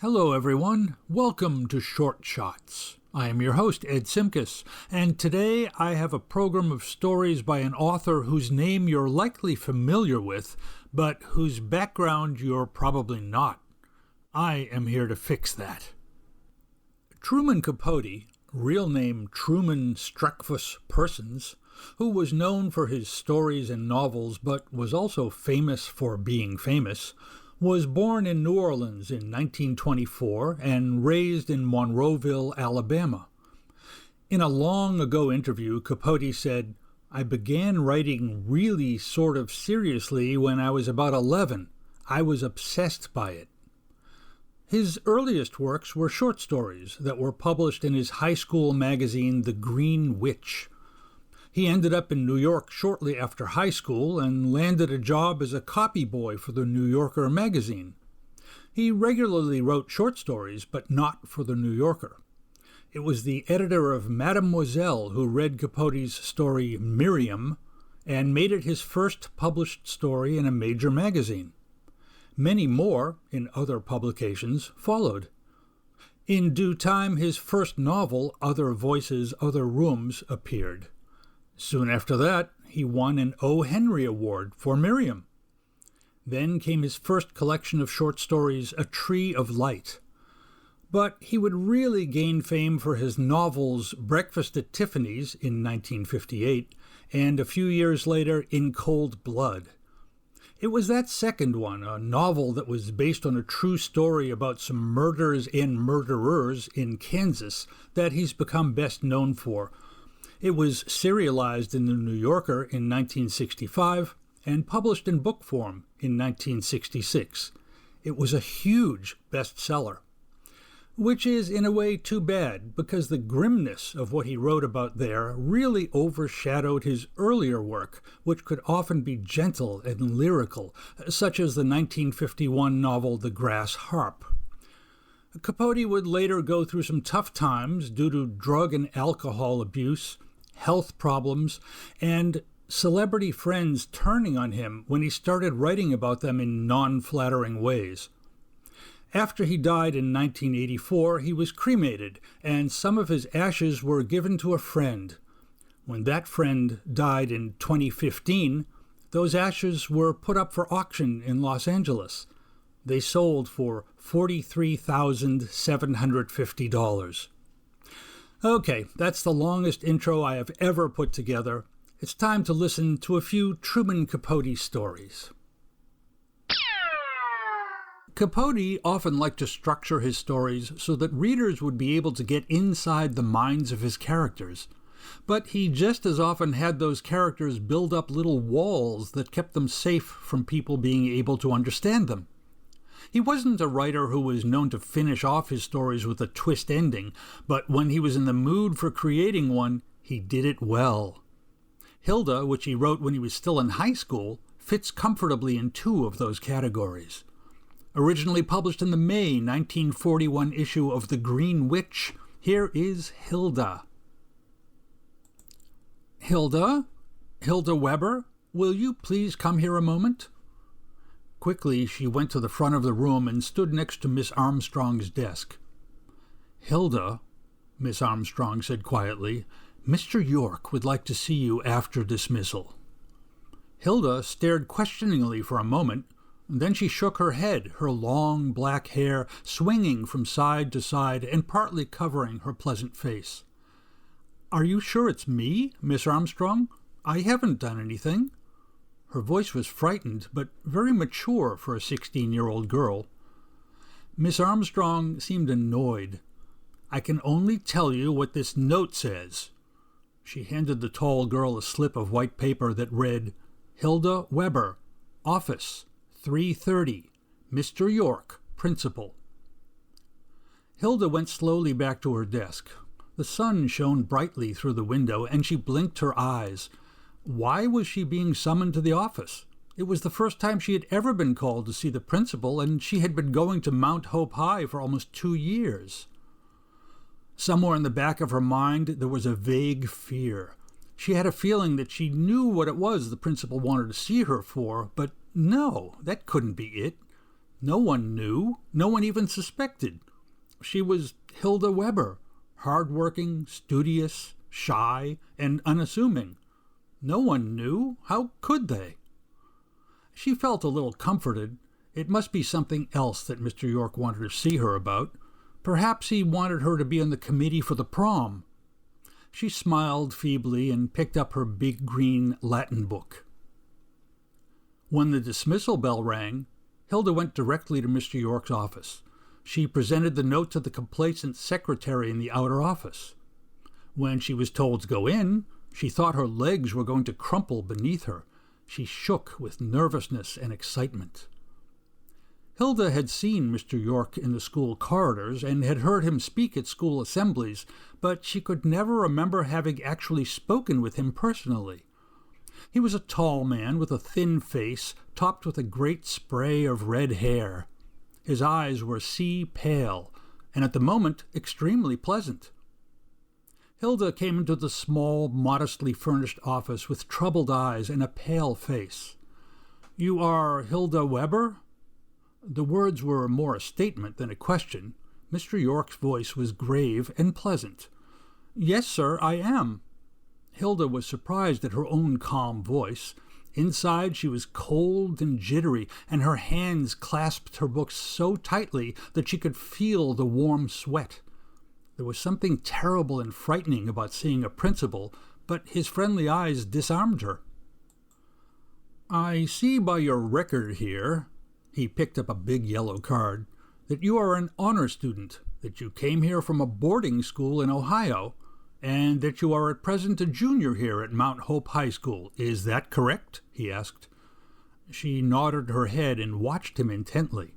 Hello, everyone. Welcome to Short Shots. I am your host, Ed Simkus, and today I have a program of stories by an author whose name you're likely familiar with, but whose background you're probably not. I am here to fix that. Truman Capote, real name Truman Streckfus Persons, who was known for his stories and novels but was also famous for being famous, was born in New Orleans in 1924 and raised in Monroeville, Alabama. In a long ago interview, Capote said, "I began writing really sort of seriously when I was about 11. I was obsessed by it." His earliest works were short stories that were published in his high school magazine, The Green Witch. He ended up in New York shortly after high school and landed a job as a copy boy for the New Yorker magazine. He regularly wrote short stories, but not for the New Yorker. It was the editor of Mademoiselle who read Capote's story Miriam and made it his first published story in a major magazine. Many more, in other publications, followed. In due time, his first novel, Other Voices, Other Rooms, appeared. Soon after that, he won an O. Henry Award for Miriam. Then came his first collection of short stories, A Tree of Light. But he would really gain fame for his novels Breakfast at Tiffany's in 1958 and a few years later In Cold Blood. It was that second one, a novel that was based on a true story about some murders and murderers in Kansas, that he's become best known for. It was serialized in the New Yorker in 1965 and published in book form in 1966. It was a huge bestseller, which is in a way too bad because the grimness of what he wrote about there really overshadowed his earlier work, which could often be gentle and lyrical, such as the 1951 novel The Grass Harp. Capote would later go through some tough times due to drug and alcohol abuse, health problems, and celebrity friends turning on him when he started writing about them in non-flattering ways. After he died in 1984, he was cremated, and some of his ashes were given to a friend. When that friend died in 2015, those ashes were put up for auction in Los Angeles. They sold for $43,750. Okay, that's the longest intro I have ever put together. It's time to listen to a few Truman Capote stories. Capote often liked to structure his stories so that readers would be able to get inside the minds of his characters. But he just as often had those characters build up little walls that kept them safe from people being able to understand them. He wasn't a writer who was known to finish off his stories with a twist ending, but when he was in the mood for creating one, he did it well. Hilda, which he wrote when he was still in high school, fits comfortably in two of those categories. Originally published in the May 1941 issue of The Green Witch, here is Hilda. Hilda Weber, will you please come here a moment? Quickly, she went to the front of the room and stood next to Miss Armstrong's desk. "Hilda," Miss Armstrong said quietly, "Mr. York would like to see you after dismissal." Hilda stared questioningly for a moment. Then she shook her head, her long black hair swinging from side to side and partly covering her pleasant face. "Are you sure it's me, Miss Armstrong? I haven't done anything." Her voice was frightened, but very mature for a 16-year-old girl. Miss Armstrong seemed annoyed. "I can only tell you what this note says." She handed the tall girl a slip of white paper that read, "Hilda Weber, Office, 3:30, Mr. York, Principal." Hilda went slowly back to her desk. The sun shone brightly through the window, and she blinked her eyes. Why was she being summoned to the office? It was the first time she had ever been called to see the principal, and she had been going to Mount Hope High for almost 2 years. Somewhere in the back of her mind, there was a vague fear. She had a feeling that she knew what it was the principal wanted to see her for, but no, that couldn't be it. No one knew. No one even suspected. She was Hilda Weber, hard-working, studious, shy, and unassuming. No one knew. How could they? She felt a little comforted. It must be something else that Mr. York wanted to see her about. Perhaps he wanted her to be on the committee for the prom. She smiled feebly and picked up her big green Latin book. When the dismissal bell rang, Hilda went directly to Mr. York's office. She presented the note to the complacent secretary in the outer office. When she was told to go in, she thought her legs were going to crumple beneath her. She shook with nervousness and excitement. Hilda had seen Mr. York in the school corridors and had heard him speak at school assemblies, but she could never remember having actually spoken with him personally. He was a tall man with a thin face topped with a great spray of red hair. His eyes were sea pale, and at the moment extremely pleasant. Hilda came into the small, modestly furnished office with troubled eyes and a pale face. "You are Hilda Weber?" The words were more a statement than a question. Mr. York's voice was grave and pleasant. "Yes, sir, I am." Hilda was surprised at her own calm voice. Inside she was cold and jittery, and her hands clasped her books so tightly that she could feel the warm sweat. There was something terrible and frightening about seeing a principal, but his friendly eyes disarmed her. "I see by your record here," he picked up a big yellow card, "that you are an honor student, that you came here from a boarding school in Ohio, and that you are at present a junior here at Mount Hope High School. Is that correct?" he asked. She nodded her head and watched him intently.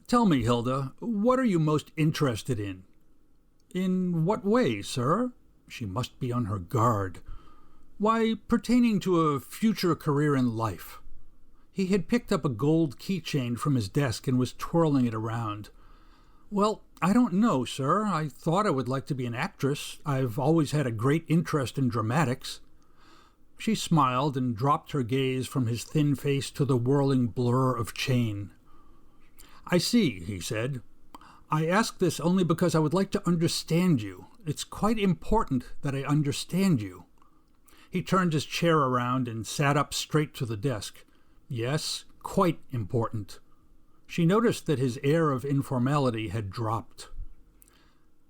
"Tell me, Hilda, what are you most interested in?" "In what way, sir?" She must be on her guard. "Why, pertaining to a future career in life." He had picked up a gold keychain from his desk and was twirling it around. "Well, I don't know, sir. I thought I would like to be an actress. I've always had a great interest in dramatics." She smiled and dropped her gaze from his thin face to the whirling blur of chain. "I see," he said. "I ask this only because I would like to understand you. It's quite important that I understand you." He turned his chair around and sat up straight to the desk. "Yes, quite important." She noticed that his air of informality had dropped.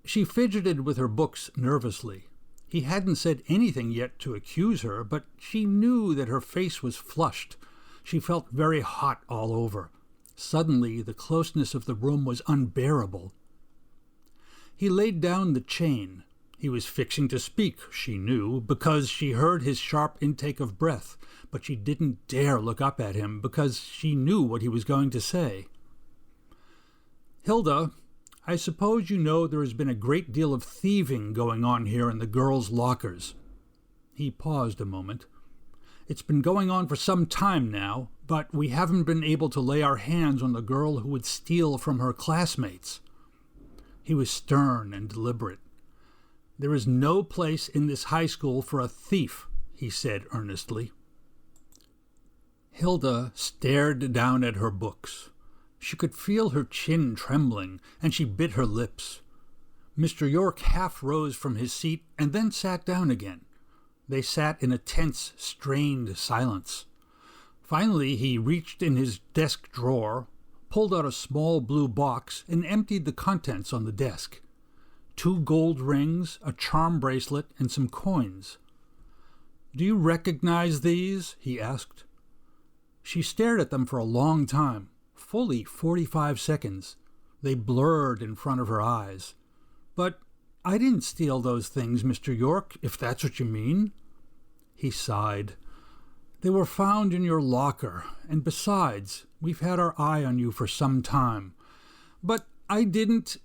She fidgeted with her books nervously. He hadn't said anything yet to accuse her, but she knew that her face was flushed. She felt very hot all over. Suddenly, the closeness of the room was unbearable. He laid down the chain. He was fixing to speak, she knew, because she heard his sharp intake of breath, but she didn't dare look up at him because she knew what he was going to say. "Hilda, I suppose you know there has been a great deal of thieving going on here in the girls' lockers." He paused a moment. "It's been going on for some time now, but we haven't been able to lay our hands on the girl who would steal from her classmates." He was stern and deliberate. "There is no place in this high school for a thief," he said earnestly. Hilda stared down at her books. She could feel her chin trembling, and she bit her lips. Mr. York half rose from his seat and then sat down again. They sat in a tense, strained silence. Finally, he reached in his desk drawer, pulled out a small blue box, and emptied the contents on the desk. 2 gold rings, a charm bracelet, and some coins. "Do you recognize these?" he asked. She stared at them for a long time, fully 45 seconds. They blurred in front of her eyes. "But I didn't steal those things, Mr. York, if that's what you mean." He sighed. "They were found in your locker, and besides, we've had our eye on you for some time. But I didn't—"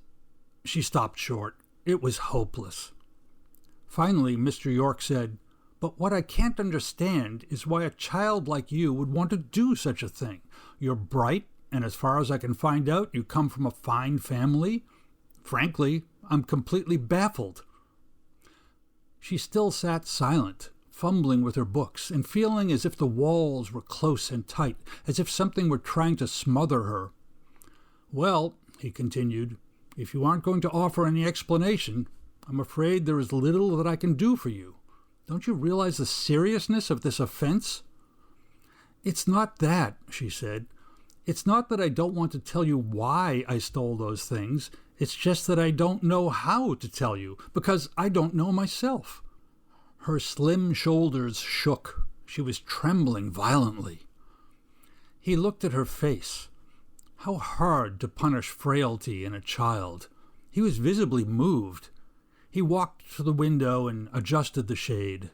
She stopped short. It was hopeless. Finally, Mr. York said, "But what I can't understand is why a child like you would want to do such a thing. You're bright, and as far as I can find out, you come from a fine family. Frankly, I'm completely baffled." She still sat silent, fumbling with her books and feeling as if the walls were close and tight, as if something were trying to smother her. "Well," he continued, "if you aren't going to offer any explanation, I'm afraid there is little that I can do for you. Don't you realize the seriousness of this offense?" "It's not that," she said. "It's not that I don't want to tell you why I stole those things. It's just that I don't know how to tell you, because I don't know myself." Her slim shoulders shook. She was trembling violently. He looked at her face. How hard to punish frailty in a child. He was visibly moved. He walked to the window and adjusted the shade.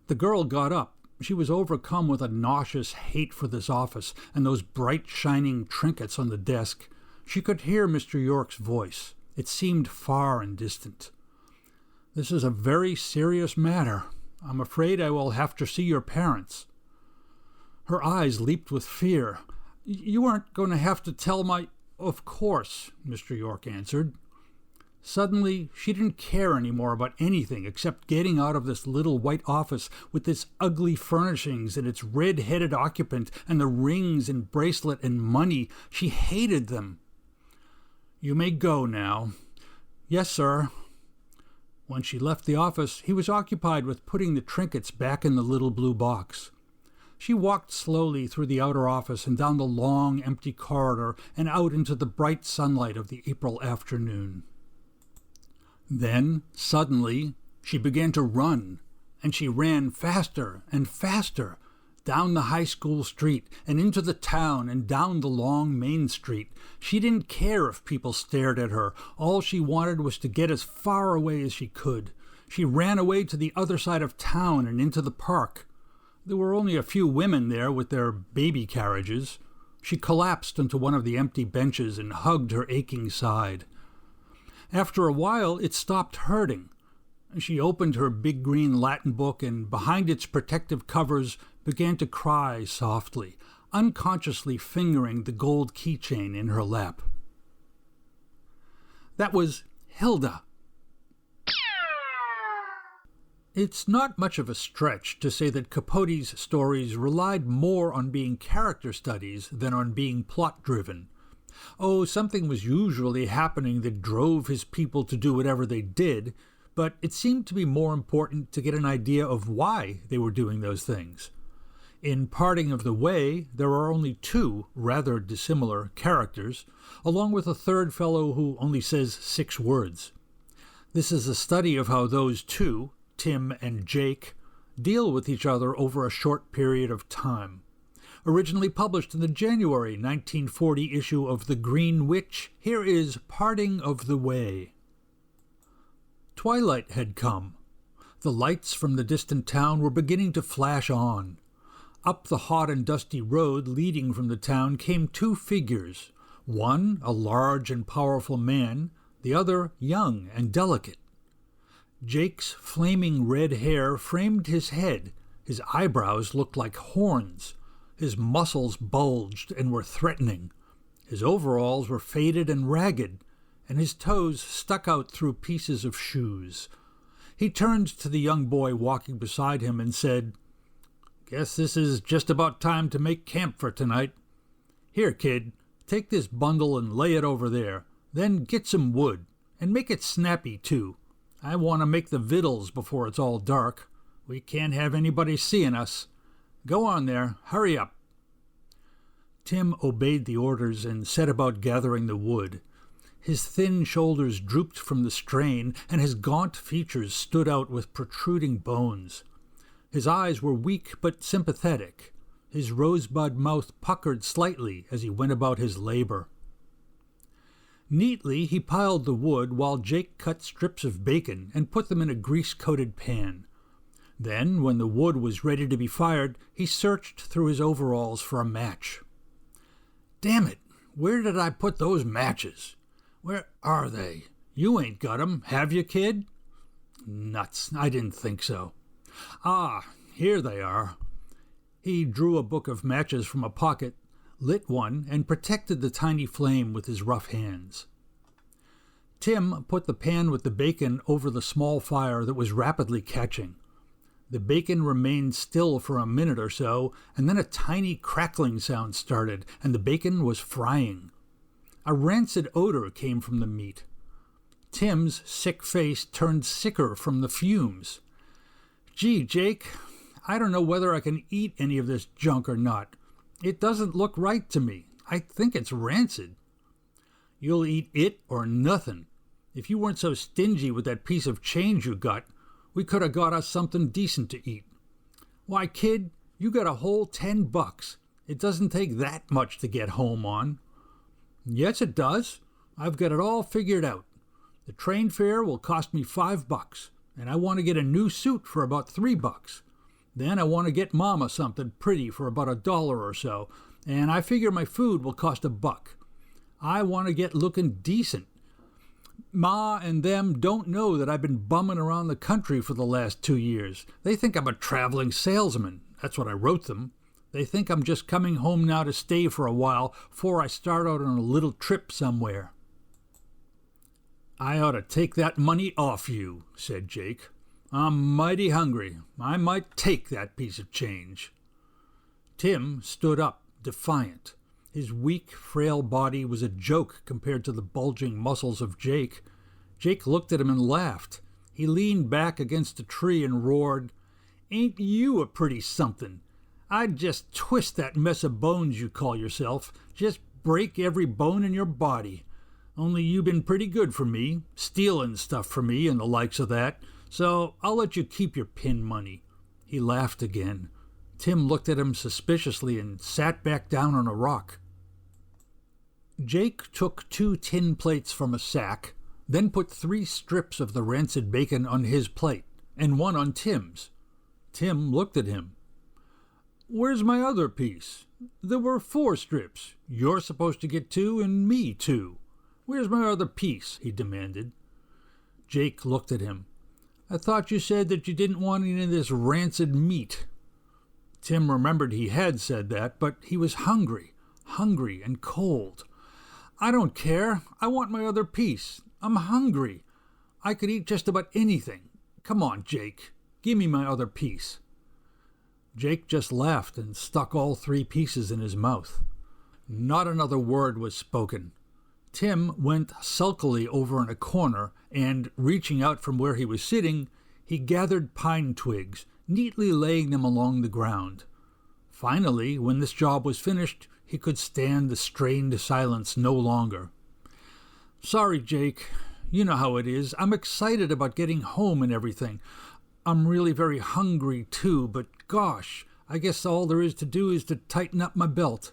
The girl got up. She was overcome with a nauseous hate for this office and those bright shining trinkets on the desk. She could hear Mr. York's voice. It seemed far and distant. "This is a very serious matter. I'm afraid I will have to see your parents." Her eyes leaped with fear. "You aren't going to have to tell my—" "Of course," Mr. York answered. Suddenly, she didn't care anymore about anything except getting out of this little white office with its ugly furnishings and its red-headed occupant and the rings and bracelet and money. She hated them. "You may go now." "Yes, sir." When she left the office, he was occupied with putting the trinkets back in the little blue box. She walked slowly through the outer office and down the long, empty corridor and out into the bright sunlight of the April afternoon. Then, suddenly, she began to run, and she ran faster and faster, down the high school street and into the town and down the long main street. She didn't care if people stared at her. All she wanted was to get as far away as she could. She ran away to the other side of town and into the park. There were only a few women there with their baby carriages. She collapsed onto one of the empty benches and hugged her aching side. After a while, it stopped hurting. She opened her big green Latin book and, behind its protective covers, began to cry softly, unconsciously fingering the gold keychain in her lap. That was Hilda. It's not much of a stretch to say that Capote's stories relied more on being character studies than on being plot-driven. Oh, something was usually happening that drove his people to do whatever they did, but it seemed to be more important to get an idea of why they were doing those things. In Parting of the Way, there are only two rather dissimilar characters, along with a third fellow who only says 6 words. This is a study of how those two, Tim and Jake, deal with each other over a short period of time. Originally published in the January 1940 issue of The Green Witch, here is Parting of the Way. Twilight had come. The lights from the distant town were beginning to flash on. Up the hot and dusty road leading from the town came 2 figures, one a large and powerful man, the other young and delicate. Jake's flaming red hair framed his head. His eyebrows looked like horns. His muscles bulged and were threatening. His overalls were faded and ragged, and his toes stuck out through pieces of shoes. He turned to the young boy walking beside him and said, "Guess this is just about time to make camp for tonight. Here, kid, take this bundle and lay it over there. Then get some wood, and make it snappy, too. I want to make the victuals before it's all dark. We can't have anybody seeing us. Go on there, hurry up." Tim obeyed the orders and set about gathering the wood. His thin shoulders drooped from the strain, and his gaunt features stood out with protruding bones. His eyes were weak but sympathetic. His rosebud mouth puckered slightly as he went about his labor. Neatly he piled the wood while Jake cut strips of bacon and put them in a grease-coated pan. Then, when the wood was ready to be fired, he searched through his overalls for a match. "Damn it, where did I put those matches? Where are they? You ain't got 'em, have you, kid?" "Nuts, I didn't think so." "Ah, here they are." He drew a book of matches from a pocket, lit one, and protected the tiny flame with his rough hands. Tim put the pan with the bacon over the small fire that was rapidly catching. The bacon remained still for a minute or so, and then a tiny crackling sound started, and the bacon was frying. A rancid odor came from the meat. Tim's sick face turned sicker from the fumes. "Gee, Jake, I don't know whether I can eat any of this junk or not. It doesn't look right to me. I think it's rancid." "You'll eat it or nothing. If you weren't so stingy with that piece of change you got, we could have got us something decent to eat." "Why, kid, you got a whole $10. It doesn't take that much to get home on." "Yes, it does. I've got it all figured out. The train fare will cost me $5, and I want to get a new suit for about $3. Then I want to get Mama something pretty for about $1 or so, and I figure my food will cost $1. I want to get looking decent. Ma and them don't know that I've been bumming around the country for the last 2 years. They think I'm a traveling salesman. That's what I wrote them. They think I'm just coming home now to stay for a while before I start out on a little trip somewhere." "I ought to take that money off you," said Jake. "I'm mighty hungry. I might take that piece of change." Tim stood up, defiant. His weak, frail body was a joke compared to the bulging muscles of Jake. Jake looked at him and laughed. He leaned back against a tree and roared, "Ain't you a pretty something? I'd just twist that mess of bones you call yourself, just break every bone in your body. Only you been pretty good for me, stealing stuff from me and the likes of that, so I'll let you keep your pin money." He laughed again. Tim looked at him suspiciously and sat back down on a rock. Jake took 2 tin plates from a sack, then put 3 strips of the rancid bacon on his plate, and 1 on Tim's. Tim looked at him. "Where's my other piece? There were 4 strips. You're supposed to get 2 and me 2. Where's my other piece?" he demanded. Jake looked at him. "I thought you said that you didn't want any of this rancid meat." Tim remembered he had said that, but he was hungry and cold. "I don't care. I want my other piece. I'm hungry. I could eat just about anything. Come on, Jake. Give me my other piece." Jake just laughed and stuck all 3 pieces in his mouth. Not another word was spoken. Tim went sulkily over in a corner and, reaching out from where he was sitting, he gathered pine twigs, neatly laying them along the ground. Finally, when this job was finished, he could stand the strained silence no longer. "Sorry, Jake. You know how it is. I'm excited about getting home and everything. I'm really very hungry, too, but gosh, I guess all there is to do is to tighten up my belt."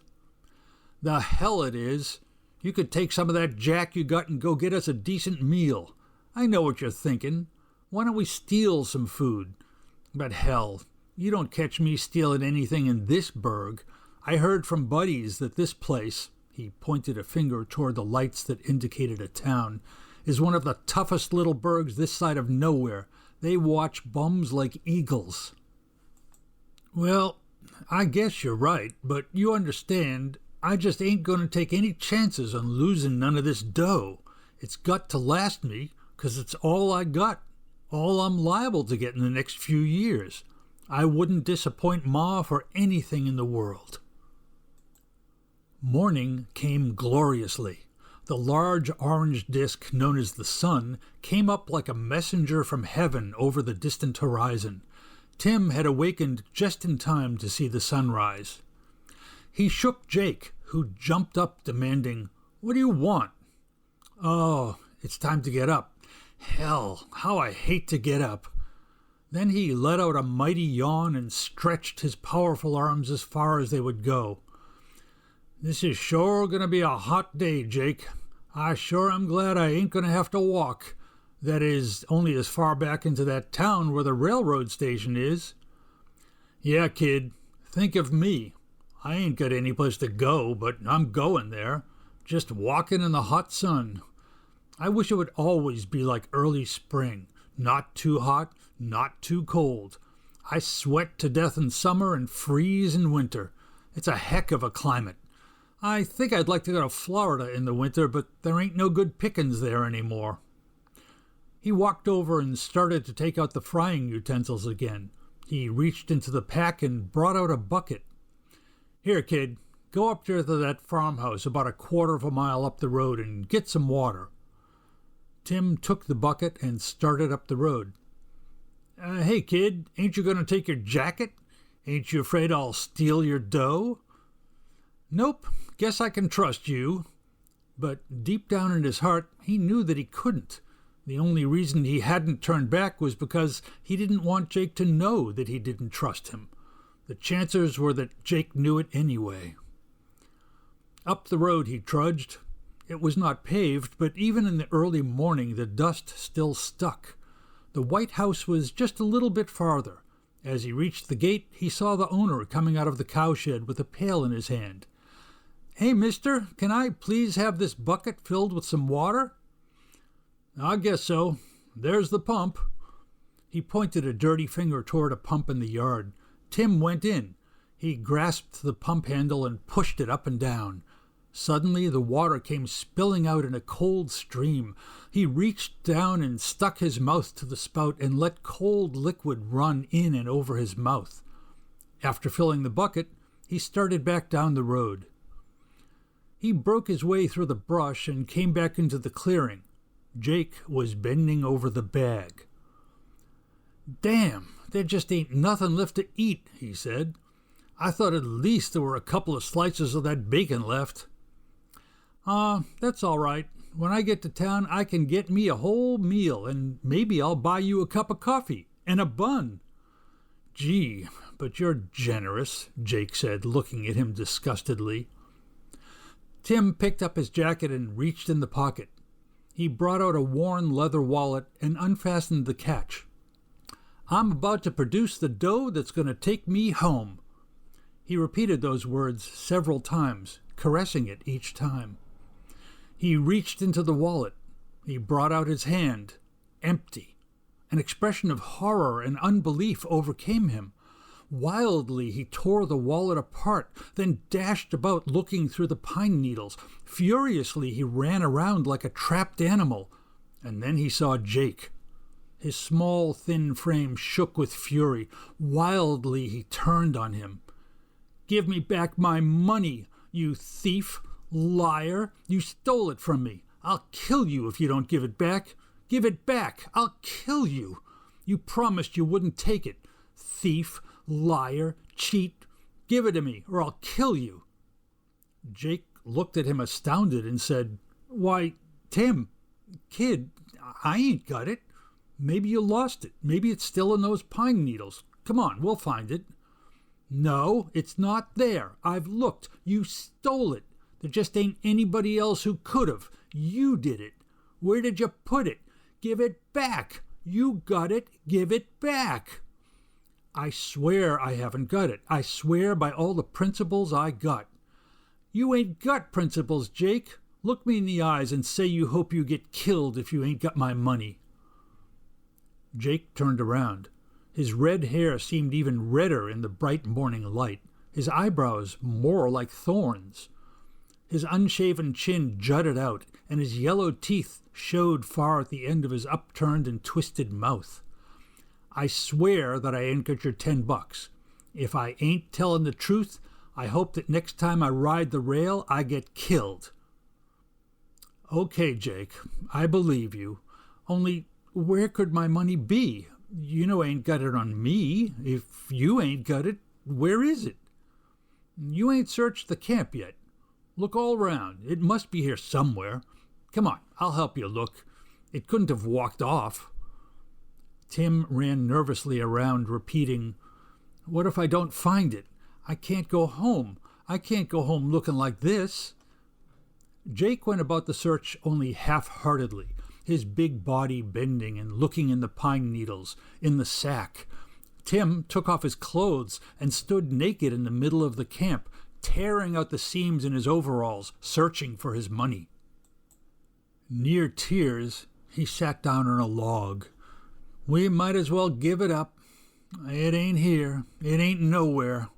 "The hell it is. You could take some of that jack you got and go get us a decent meal. I know what you're thinking. Why don't we steal some food? But hell, you don't catch me stealing anything in this burg. I heard from buddies that this place," he pointed a finger toward the lights that indicated a town, "is one of the toughest little burgs this side of nowhere. They watch bums like eagles." "Well, I guess you're right, but you understand, I just ain't going to take any chances on losing none of this dough. It's got to last me, 'cause it's all I got, all I'm liable to get in the next few years. I wouldn't disappoint Ma for anything in the world." Morning came gloriously. The large orange disk known as the sun came up like a messenger from heaven over the distant horizon. Tim had awakened just in time to see the sunrise. He shook Jake, who jumped up demanding, "What do you want?" "Oh, it's time to get up. Hell, how I hate to get up." Then he let out a mighty yawn and stretched his powerful arms as far as they would go. "This is sure going to be a hot day, Jake. I sure am glad I ain't going to have to walk. That is, only as far back into that town where the railroad station is." "Yeah, kid, think of me. I ain't got any place to go, but I'm going there. Just walking in the hot sun. I wish it would always be like early spring. Not too hot, not too cold. I sweat to death in summer and freeze in winter. It's a heck of a climate. I think I'd like to go to Florida in the winter, but there ain't no good pickings there anymore." He walked over and started to take out the frying utensils again, He reached into the pack and brought out a bucket. "Here, kid, go up there to that farmhouse about a quarter of a mile up the road and get some water." Tim took the bucket and started up the road. "Hey, kid, ain't you going to take your jacket? Ain't you afraid I'll steal your dough?" "Nope, guess I can trust you." But deep down in his heart, he knew that he couldn't. The only reason he hadn't turned back was because he didn't want Jake to know that he didn't trust him. The chances were that Jake knew it anyway. Up the road he trudged. It was not paved, but even in the early morning the dust still stuck. The White House was just a little bit farther. As he reached the gate, he saw the owner coming out of the cowshed with a pail in his hand. "Hey, mister, can I please have this bucket filled with some water?" "I guess so. There's the pump." He pointed a dirty finger toward a pump in the yard. Tim went in. He grasped the pump handle and pushed it up and down. Suddenly the water came spilling out in a cold stream. He reached down and stuck his mouth to the spout and let cold liquid run in and over his mouth. After filling the bucket, he started back down the road. He broke his way through the brush and came back into the clearing. Jake was bending over the bag. "Damn, there just ain't nothing left to eat," he said. "I thought at least there were a couple of slices of that bacon left." That's all right. When I get to town, I can get me a whole meal, and maybe I'll buy you a cup of coffee and a bun." "Gee, but you're generous," Jake said, looking at him disgustedly. Tim picked up his jacket and reached in the pocket. He brought out a worn leather wallet and unfastened the catch. "I'm about to produce the dough that's going to take me home." He repeated those words several times, caressing it each time. He reached into the wallet. He brought out his hand, empty. An expression of horror and unbelief overcame him. Wildly he tore the wallet apart, then dashed about looking through the pine needles. Furiously he ran around like a trapped animal. And then he saw Jake. His small, thin frame shook with fury. Wildly he turned on him. "Give me back my money, you thief! Liar! You stole it from me. I'll kill you if you don't give it back. Give it back. I'll kill you. You promised you wouldn't take it. Thief, liar, cheat. Give it to me or I'll kill you." Jake looked at him astounded and said, "Why, Tim, kid, I ain't got it. Maybe you lost it. Maybe it's still in those pine needles. Come on, we'll find it." "No, it's not there. I've looked. You stole it. There just ain't anybody else who could have. You did it. Where did you put it? Give it back. You got it. Give it back." "I swear I haven't got it. I swear by all the principles I got." "You ain't got principles, Jake. Look me in the eyes and say you hope you get killed if you ain't got my money." Jake turned around. His red hair seemed even redder in the bright morning light, his eyebrows more like thorns. His unshaven chin jutted out, and his yellow teeth showed far at the end of his upturned and twisted mouth. "I swear that I ain't got your $10. If I ain't telling the truth, I hope that next time I ride the rail, I get killed." "Okay, Jake, I believe you. Only, where could my money be? You ain't got it on me. If you ain't got it, where is it? You ain't searched the camp yet. Look all round. It must be here somewhere. Come on, I'll help you look. It couldn't have walked off." Tim ran nervously around, repeating, "What if I don't find it? I can't go home. I can't go home looking like this." Jake went about the search only half-heartedly, his big body bending and looking in the pine needles, in the sack. Tim took off his clothes and stood naked in the middle of the camp, tearing out the seams in his overalls, searching for his money. Near tears, he sat down on a log. "We might as well give it up. It ain't here. It ain't nowhere.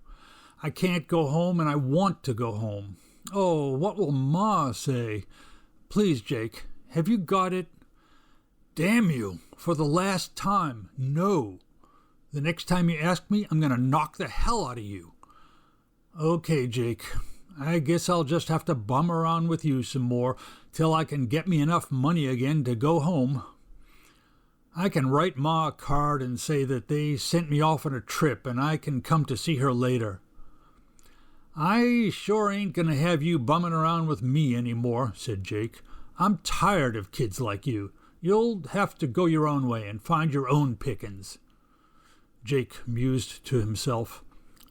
I can't go home, and I want to go home. Oh, what will Ma say? Please, Jake, have you got it? Damn you, for the last time, no. The next time you ask me, I'm going to knock the hell out of you. Okay, Jake. I guess I'll just have to bum around with you some more till I can get me enough money again to go home. I can write Ma a card and say that they sent me off on a trip and I can come to see her later. I sure ain't going to have you bumming around with me anymore, said Jake. I'm tired of kids like you. You'll have to go your own way and find your own pickings. Jake mused to himself.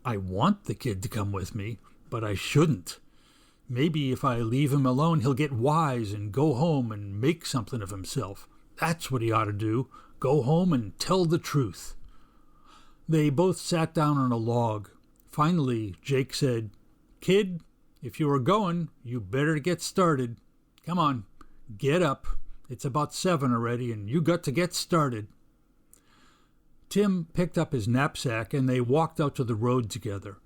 I want the kid to come with me, but I shouldn't. Maybe if I leave him alone, he'll get wise and go home and make something of himself. That's what he ought to do. Go home and tell the truth. They both sat down on a log. Finally, Jake said, Kid, if you are going, you better get started. Come on, get up. It's about 7 already, and you got to get started. Tim picked up his knapsack, and they walked out to the road together.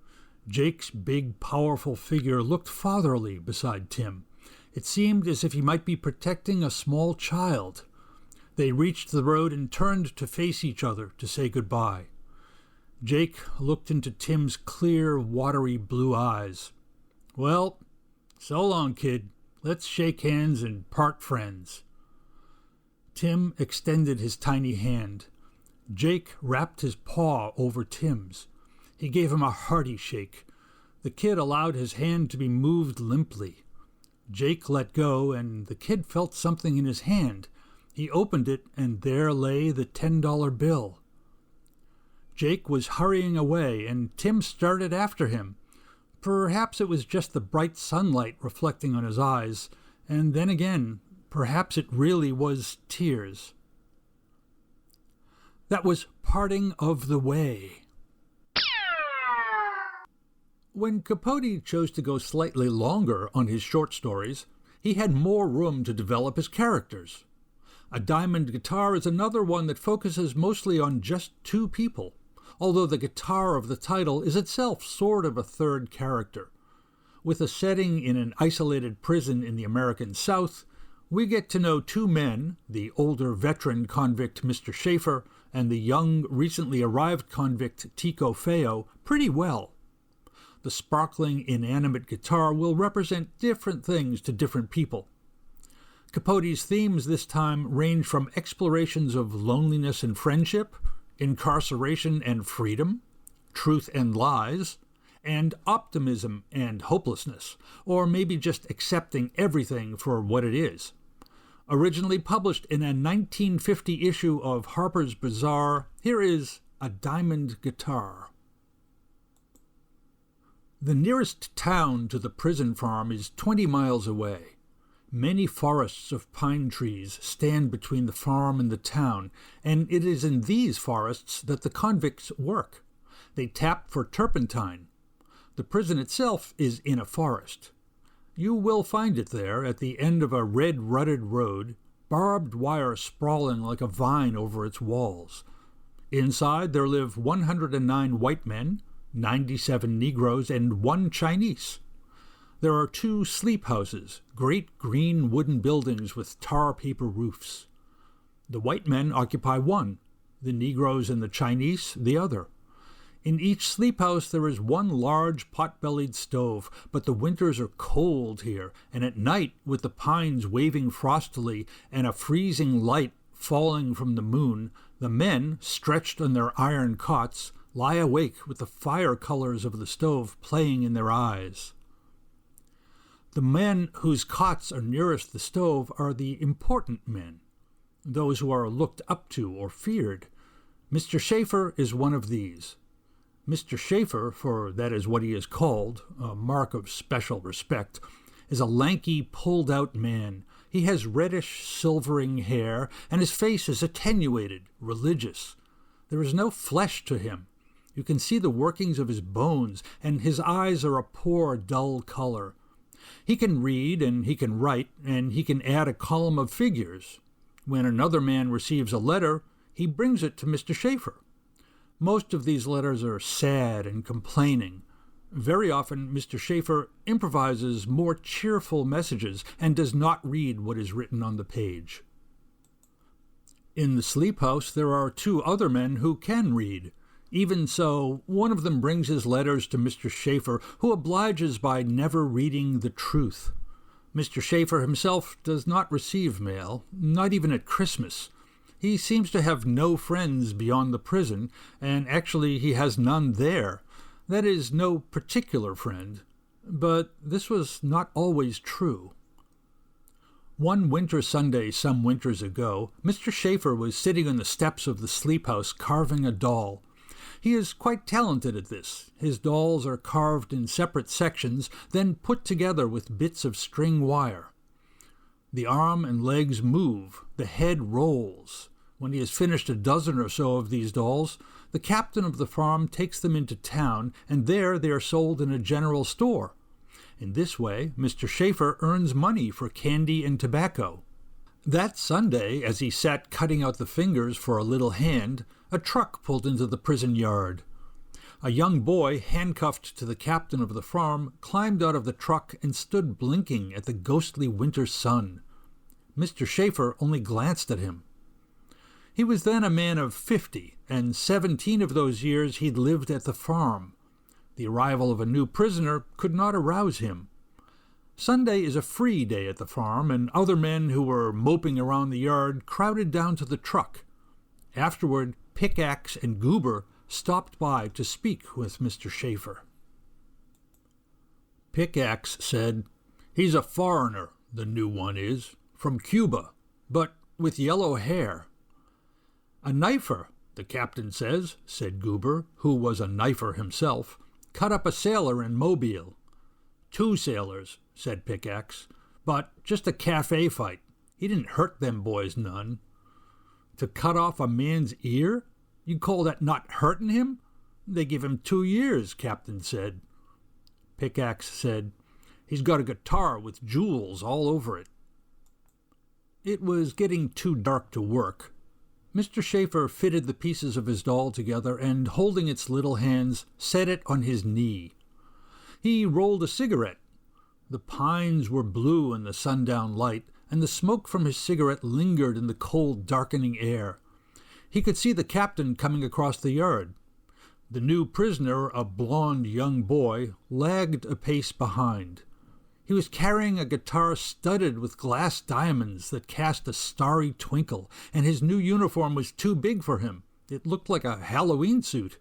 Jake's big, powerful figure looked fatherly beside Tim. It seemed as if he might be protecting a small child. They reached the road and turned to face each other to say goodbye. Jake looked into Tim's clear, watery blue eyes. Well, so long, kid. Let's shake hands and part friends. Tim extended his tiny hand. Jake wrapped his paw over Tim's. He gave him a hearty shake. The kid allowed his hand to be moved limply. Jake let go, and the kid felt something in his hand. He opened it, and there lay the $10 bill. Jake was hurrying away, and Tim started after him. Perhaps it was just the bright sunlight reflecting on his eyes, and then again, perhaps it really was tears. That was Parting of the Way. When Capote chose to go slightly longer on his short stories, he had more room to develop his characters. A Diamond Guitar is another one that focuses mostly on just 2 people, although the guitar of the title is itself sort of a third character. With a setting in an isolated prison in the American South, we get to know 2 men, the older veteran convict Mr. Schaefer and the young, recently arrived convict Tico Feo, pretty well. The sparkling, inanimate guitar will represent different things to different people. Capote's themes this time range from explorations of loneliness and friendship, incarceration and freedom, truth and lies, and optimism and hopelessness, or maybe just accepting everything for what it is. Originally published in a 1950 issue of Harper's Bazaar, here is A Diamond Guitar. The nearest town to the prison farm is 20 miles away. Many forests of pine trees stand between the farm and the town, and it is in these forests that the convicts work. They tap for turpentine. The prison itself is in a forest. You will find it there at the end of a red-rutted road, barbed wire sprawling like a vine over its walls. Inside there live 109 white men, 97 Negroes, and 1 Chinese. There are 2 sleep houses, great green wooden buildings with tar paper roofs. The white men occupy one, the Negroes and the Chinese the other. In each sleep house there is 1 large pot-bellied stove, but the winters are cold here, and at night, with the pines waving frostily and a freezing light falling from the moon, the men, stretched on their iron cots, lie awake with the fire colors of the stove playing in their eyes. The men whose cots are nearest the stove are the important men, those who are looked up to or feared. Mr. Schaefer is one of these. Mr. Schaefer, for that is what he is called, a mark of special respect, is a lanky, pulled-out man. He has reddish, silvering hair, and his face is attenuated, religious. There is no flesh to him. You can see the workings of his bones, and his eyes are a poor, dull color. He can read, and he can write, and he can add a column of figures. When another man receives a letter, he brings it to Mr. Schaefer. Most of these letters are sad and complaining. Very often, Mr. Schaefer improvises more cheerful messages and does not read what is written on the page. In the sleep house there are two other men who can read. Even so, one of them brings his letters to Mr. Schaefer, who obliges by never reading the truth. Mr. Schaefer himself does not receive mail, not even at Christmas. He seems to have no friends beyond the prison, and actually he has none there. That is, no particular friend. But this was not always true. One winter Sunday some winters ago, Mr. Schaefer was sitting on the steps of the sleep house carving a doll. He is quite talented at this. His dolls are carved in separate sections, then put together with bits of string wire. The arm and legs move, the head rolls. When he has finished a dozen or so of these dolls, the captain of the farm takes them into town, and there they are sold in a general store. In this way, Mr. Schaefer earns money for candy and tobacco. That Sunday, as he sat cutting out the fingers for a little hand, a truck pulled into the prison yard. A young boy, handcuffed to the captain of the farm, climbed out of the truck and stood blinking at the ghostly winter sun. Mr. Schaefer only glanced at him. He was then a man of 50, and 17 of those years he'd lived at the farm. The arrival of a new prisoner could not arouse him. Sunday is a free day at the farm, and other men who were moping around the yard crowded down to the truck. Afterward, Pickaxe and Goober stopped by to speak with Mr. Schaefer. Pickaxe said, "He's a foreigner, the new one is, from Cuba, but with yellow hair." "A knifer, the captain says," said Goober, who was a knifer himself. "Cut up a sailor in Mobile." "Two sailors," said Pickaxe, "but just a cafe fight. He didn't hurt them boys none." "To cut off a man's ear? You call that not hurting him? They give him 2 years, Captain said." Pickaxe said, "He's got a guitar with jewels all over it." It was getting too dark to work. Mr. Schaefer fitted the pieces of his doll together and, holding its little hands, set it on his knee. He rolled a cigarette. The pines were blue in the sundown light, and the smoke from his cigarette lingered in the cold, darkening air. He could see the captain coming across the yard. The new prisoner, a blond young boy, lagged a pace behind. He was carrying a guitar studded with glass diamonds that cast a starry twinkle, and his new uniform was too big for him. It looked like a Halloween suit.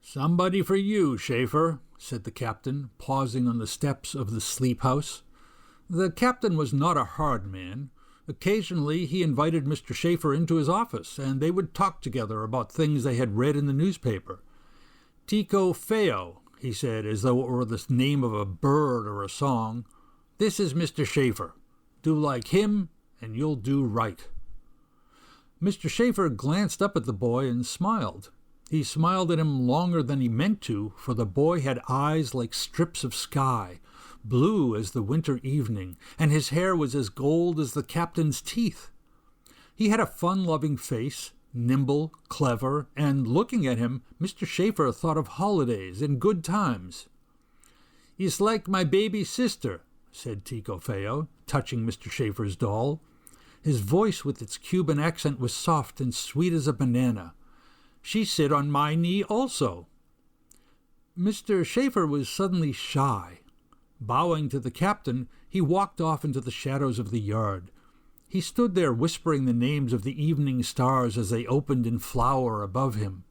"Somebody for you, Schaefer," said the captain, pausing on the steps of the sleep house. The captain was not a hard man. Occasionally he invited Mr. Schaefer into his office, and they would talk together about things they had read in the newspaper. "Tico Feo," he said, as though it were the name of a bird or a song. "This is Mr. Schaefer. Do like him, and you'll do right." Mr. Schaefer glanced up at the boy and smiled. He smiled at him longer than he meant to, for the boy had eyes like strips of sky, blue as the winter evening, and his hair was as gold as the captain's teeth. He had a fun-loving face, nimble, clever, and, looking at him, Mr. Schaefer thought of holidays and good times. "He's like my baby sister," said Tico Feo, touching Mr. Schaefer's doll. His voice with its Cuban accent was soft and sweet as a banana. "She sit on my knee also." Mr. Schaefer was suddenly shy. Bowing to the captain, he walked off into the shadows of the yard. He stood there whispering the names of the evening stars as they opened in flower above him.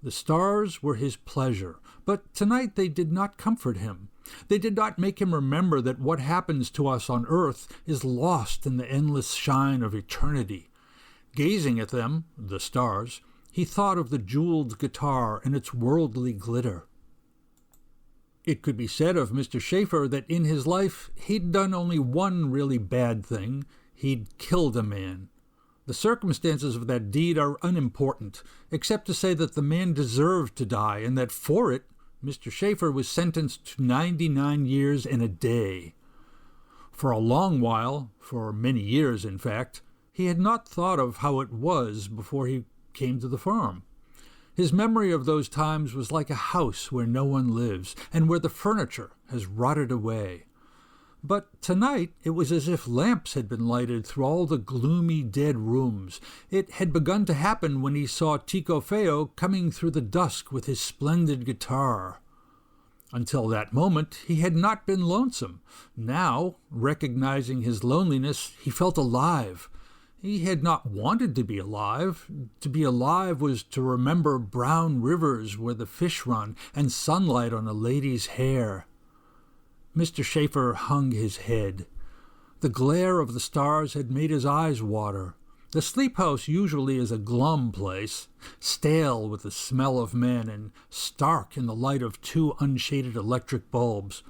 The stars were his pleasure, but tonight they did not comfort him. They did not make him remember that what happens to us on earth is lost in the endless shine of eternity. Gazing at them, the stars, he thought of the jeweled guitar and its worldly glitter. It could be said of Mr. Schaefer that in his life he'd done only one really bad thing. He'd killed a man. The circumstances of that deed are unimportant, except to say that the man deserved to die, and that for it, Mr. Schaefer was sentenced to 99 years and a day. For a long while, for many years in fact, he had not thought of how it was before he came to the farm. His memory of those times was like a house where no one lives, and where the furniture has rotted away. But tonight it was as if lamps had been lighted through all the gloomy dead rooms. It had begun to happen when he saw Tico Feo coming through the dusk with his splendid guitar. Until that moment he had not been lonesome. Now, recognizing his loneliness, he felt alive. He had not wanted to be alive. To be alive was to remember brown rivers where the fish run and sunlight on a lady's hair. Mr. Schaefer hung his head. The glare of the stars had made his eyes water. The sleep house usually is a glum place, stale with the smell of men and stark in the light of 2 unshaded electric bulbs.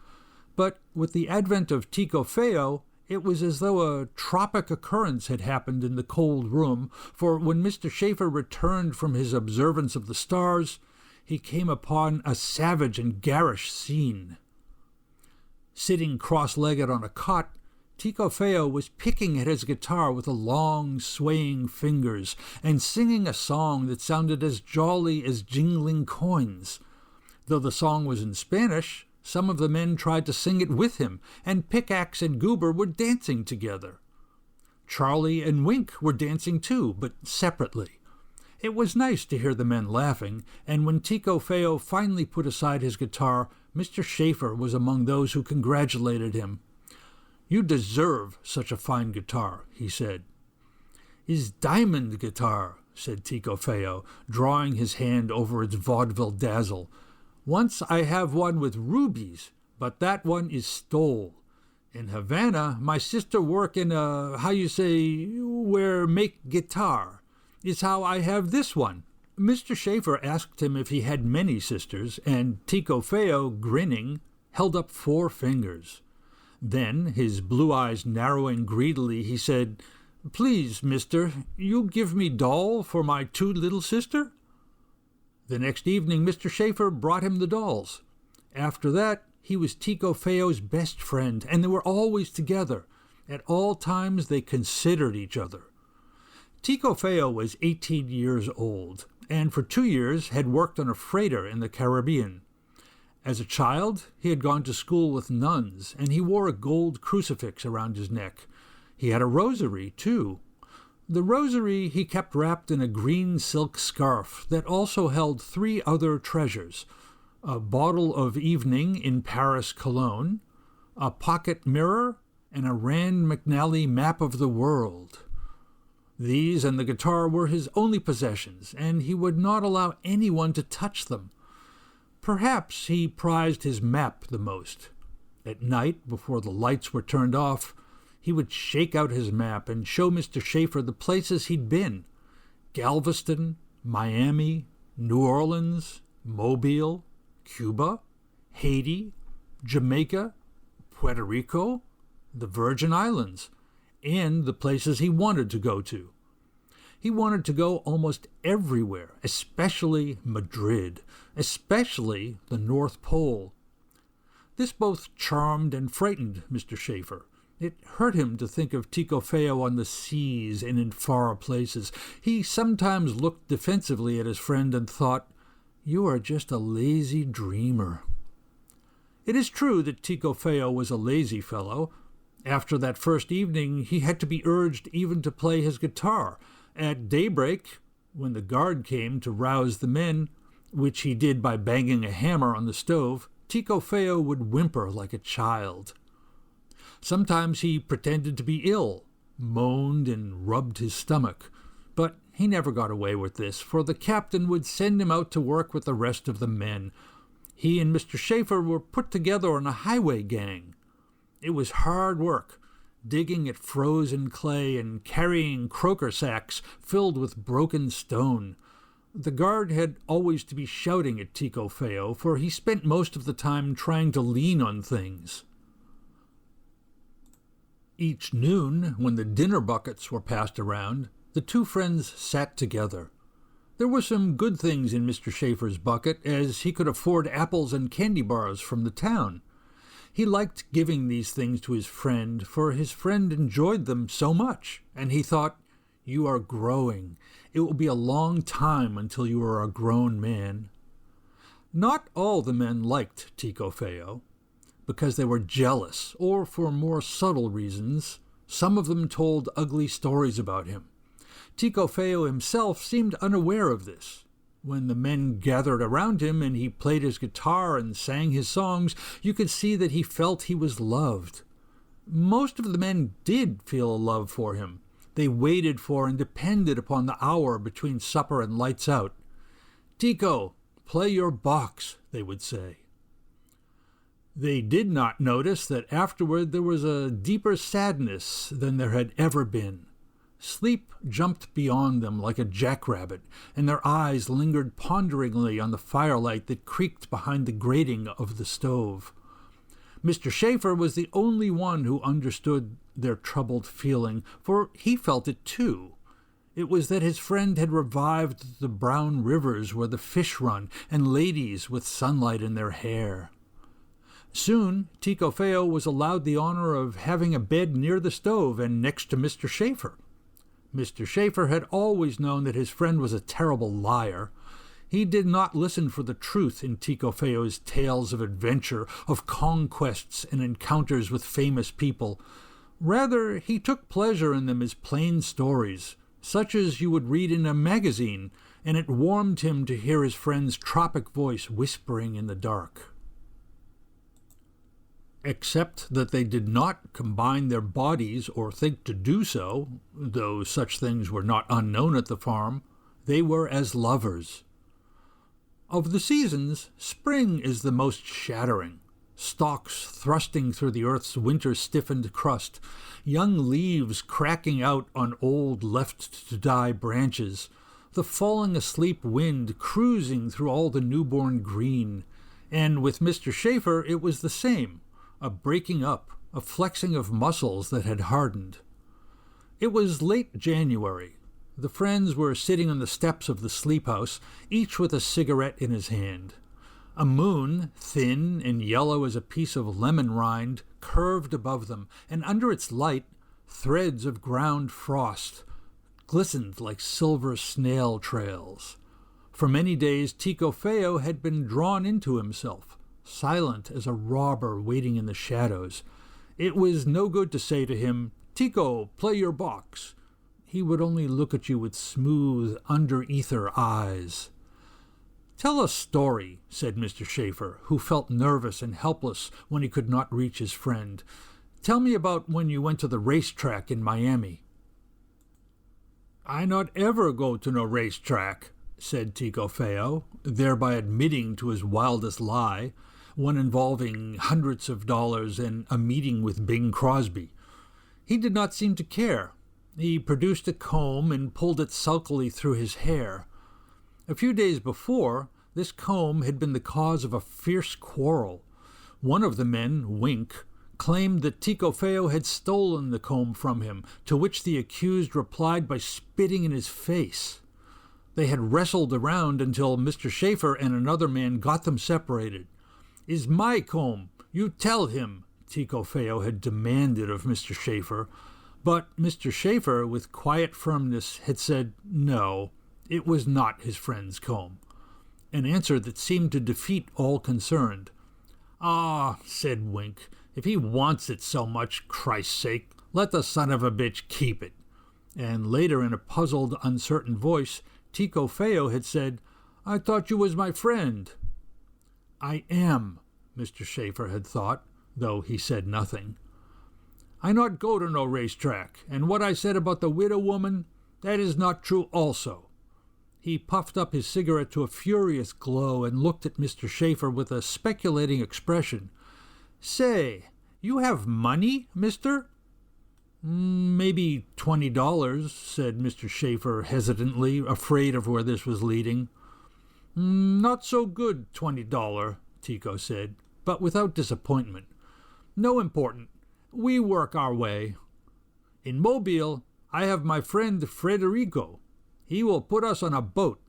But with the advent of Tico Feo, it was as though a tropic occurrence had happened in the cold room, for when Mr. Schaefer returned from his observance of the stars, he came upon a savage and garish scene. Sitting cross-legged on a cot, Tico Feo was picking at his guitar with long, swaying fingers and singing a song that sounded as jolly as jingling coins. Though the song was in Spanish, some of the men tried to sing it with him, and Pickaxe and Goober were dancing together. Charlie and Wink were dancing too, but separately. It was nice to hear the men laughing, and when Tico Feo finally put aside his guitar, Mr. Schaefer was among those who congratulated him. "You deserve such a fine guitar," he said. "Is diamond guitar," said Tico Feo, drawing his hand over its vaudeville dazzle. "Once I have one with rubies, but that one is stole. In Havana, my sister work in where make guitar. Is how I have this one." Mr. Schaefer asked him if he had many sisters, and Tico Feo, grinning, held up 4 fingers. Then, his blue eyes narrowing greedily, he said, "Please, mister, you give me doll for my 2 little sister?" The next evening Mr. Schaefer brought him the dolls. After that, he was Tico Feo's best friend, and they were always together. At all times they considered each other. Tico Feo was 18 years old, and for 2 years had worked on a freighter in the Caribbean. As a child, he had gone to school with nuns, and he wore a gold crucifix around his neck. He had a rosary, too. The rosary he kept wrapped in a green silk scarf that also held 3 other treasures: a bottle of evening in Paris cologne, a pocket mirror, and a Rand McNally map of the world. These and the guitar were his only possessions, and he would not allow anyone to touch them. Perhaps he prized his map the most. At night, before the lights were turned off, he would shake out his map and show Mr. Schaefer the places he'd been: Galveston, Miami, New Orleans, Mobile, Cuba, Haiti, Jamaica, Puerto Rico, the Virgin Islands, and the places he wanted to go to. He wanted to go almost everywhere, especially Madrid, especially the North Pole. This both charmed and frightened Mr. Schaefer. It hurt him to think of Tico Feo on the seas and in far places. He sometimes looked defensively at his friend and thought, "You are just a lazy dreamer." It is true that Tico Feo was a lazy fellow. After that first evening, he had to be urged even to play his guitar. At daybreak, when the guard came to rouse the men, which he did by banging a hammer on the stove, Tico Feo would whimper like a child. Sometimes he pretended to be ill, moaned and rubbed his stomach. But he never got away with this, for the captain would send him out to work with the rest of the men. He and Mr. Schaefer were put together on a highway gang. It was hard work, digging at frozen clay and carrying croaker sacks filled with broken stone. The guard had always to be shouting at Tico Feo, for he spent most of the time trying to lean on things. Each noon, when the dinner buckets were passed around, the 2 friends sat together. There were some good things in Mr. Schaefer's bucket, as he could afford apples and candy bars from the town. He liked giving these things to his friend, for his friend enjoyed them so much, and he thought, "You are growing. It will be a long time until you are a grown man." Not all the men liked Tico Feo, because they were jealous or for more subtle reasons. Some of them told ugly stories about him. Tikofeo himself seemed unaware of this. When the men gathered around him and he played his guitar and sang his songs, you could see that he felt he was loved. Most of the men did feel a love for him. They waited for and depended upon the hour between supper and lights out. "Tico, play your box," they would say. They did not notice that afterward there was a deeper sadness than there had ever been. Sleep jumped beyond them like a jackrabbit, and their eyes lingered ponderingly on the firelight that creaked behind the grating of the stove. Mr. Schaefer was the only one who understood their troubled feeling, for he felt it too. It was that his friend had revived the brown rivers where the fish run, and ladies with sunlight in their hair. Soon, Tikofeo was allowed the honor of having a bed near the stove and next to Mr. Schaefer. Mr. Schaefer had always known that his friend was a terrible liar. He did not listen for the truth in Tikofeo's tales of adventure, of conquests and encounters with famous people. Rather, he took pleasure in them as plain stories, such as you would read in a magazine, and it warmed him to hear his friend's tropic voice whispering in the dark. Except that they did not combine their bodies or think to do so, though such things were not unknown at the farm, they were as lovers. Of the seasons, spring is the most shattering. Stalks thrusting through the earth's winter-stiffened crust, young leaves cracking out on old left-to-die branches, the falling-asleep wind cruising through all the newborn green. And with Mr. Schaefer it was the same. A breaking up, a flexing of muscles that had hardened. It was late January. The friends were sitting on the steps of the sleep house, each with a cigarette in his hand. A moon, thin and yellow as a piece of lemon rind, curved above them, and under its light, threads of ground frost glistened like silver snail trails. For many days Tikofeo had been drawn into himself, silent as a robber waiting in the shadows. It was no good to say to him, "Tico, play your box." He would only look at you with smooth, under-ether eyes. "Tell a story," said Mr. Schaefer, who felt nervous and helpless when he could not reach his friend. "Tell me about when you went to the racetrack in Miami." "I not ever go to no racetrack," said Tikofeo, thereby admitting to his wildest lie, one involving hundreds of dollars and a meeting with Bing Crosby. He did not seem to care. He produced a comb and pulled it sulkily through his hair. A few days before, this comb had been the cause of a fierce quarrel. One of the men, Wink, claimed that Tikofeo had stolen the comb from him, to which the accused replied by spitting in his face. They had wrestled around until Mr. Schaefer and another man got them separated. "Is my comb. You tell him," Tikofeo had demanded of Mr. Schaefer. But Mr. Schaefer, with quiet firmness, had said no, it was not his friend's comb, an answer that seemed to defeat all concerned. "Ah," said Wink, "if he wants it so much, Christ's sake, let the son of a bitch keep it." And later, in a puzzled, uncertain voice, Tikofeo had said, "I thought you was my friend." "I am," Mr. Schaefer had thought, though he said nothing. "I not go to no racetrack, and what I said about the widow woman, that is not true also." He puffed up his cigarette to a furious glow and looked at Mr. Schaefer with a speculating expression. "Say, you have money, mister?" "Maybe $20, said Mr. Schaefer hesitantly, afraid of where this was leading. "Not so good, $20, Tico said, but without disappointment. "No important. We work our way. In Mobile, I have my friend Frederico. He will put us on a boat.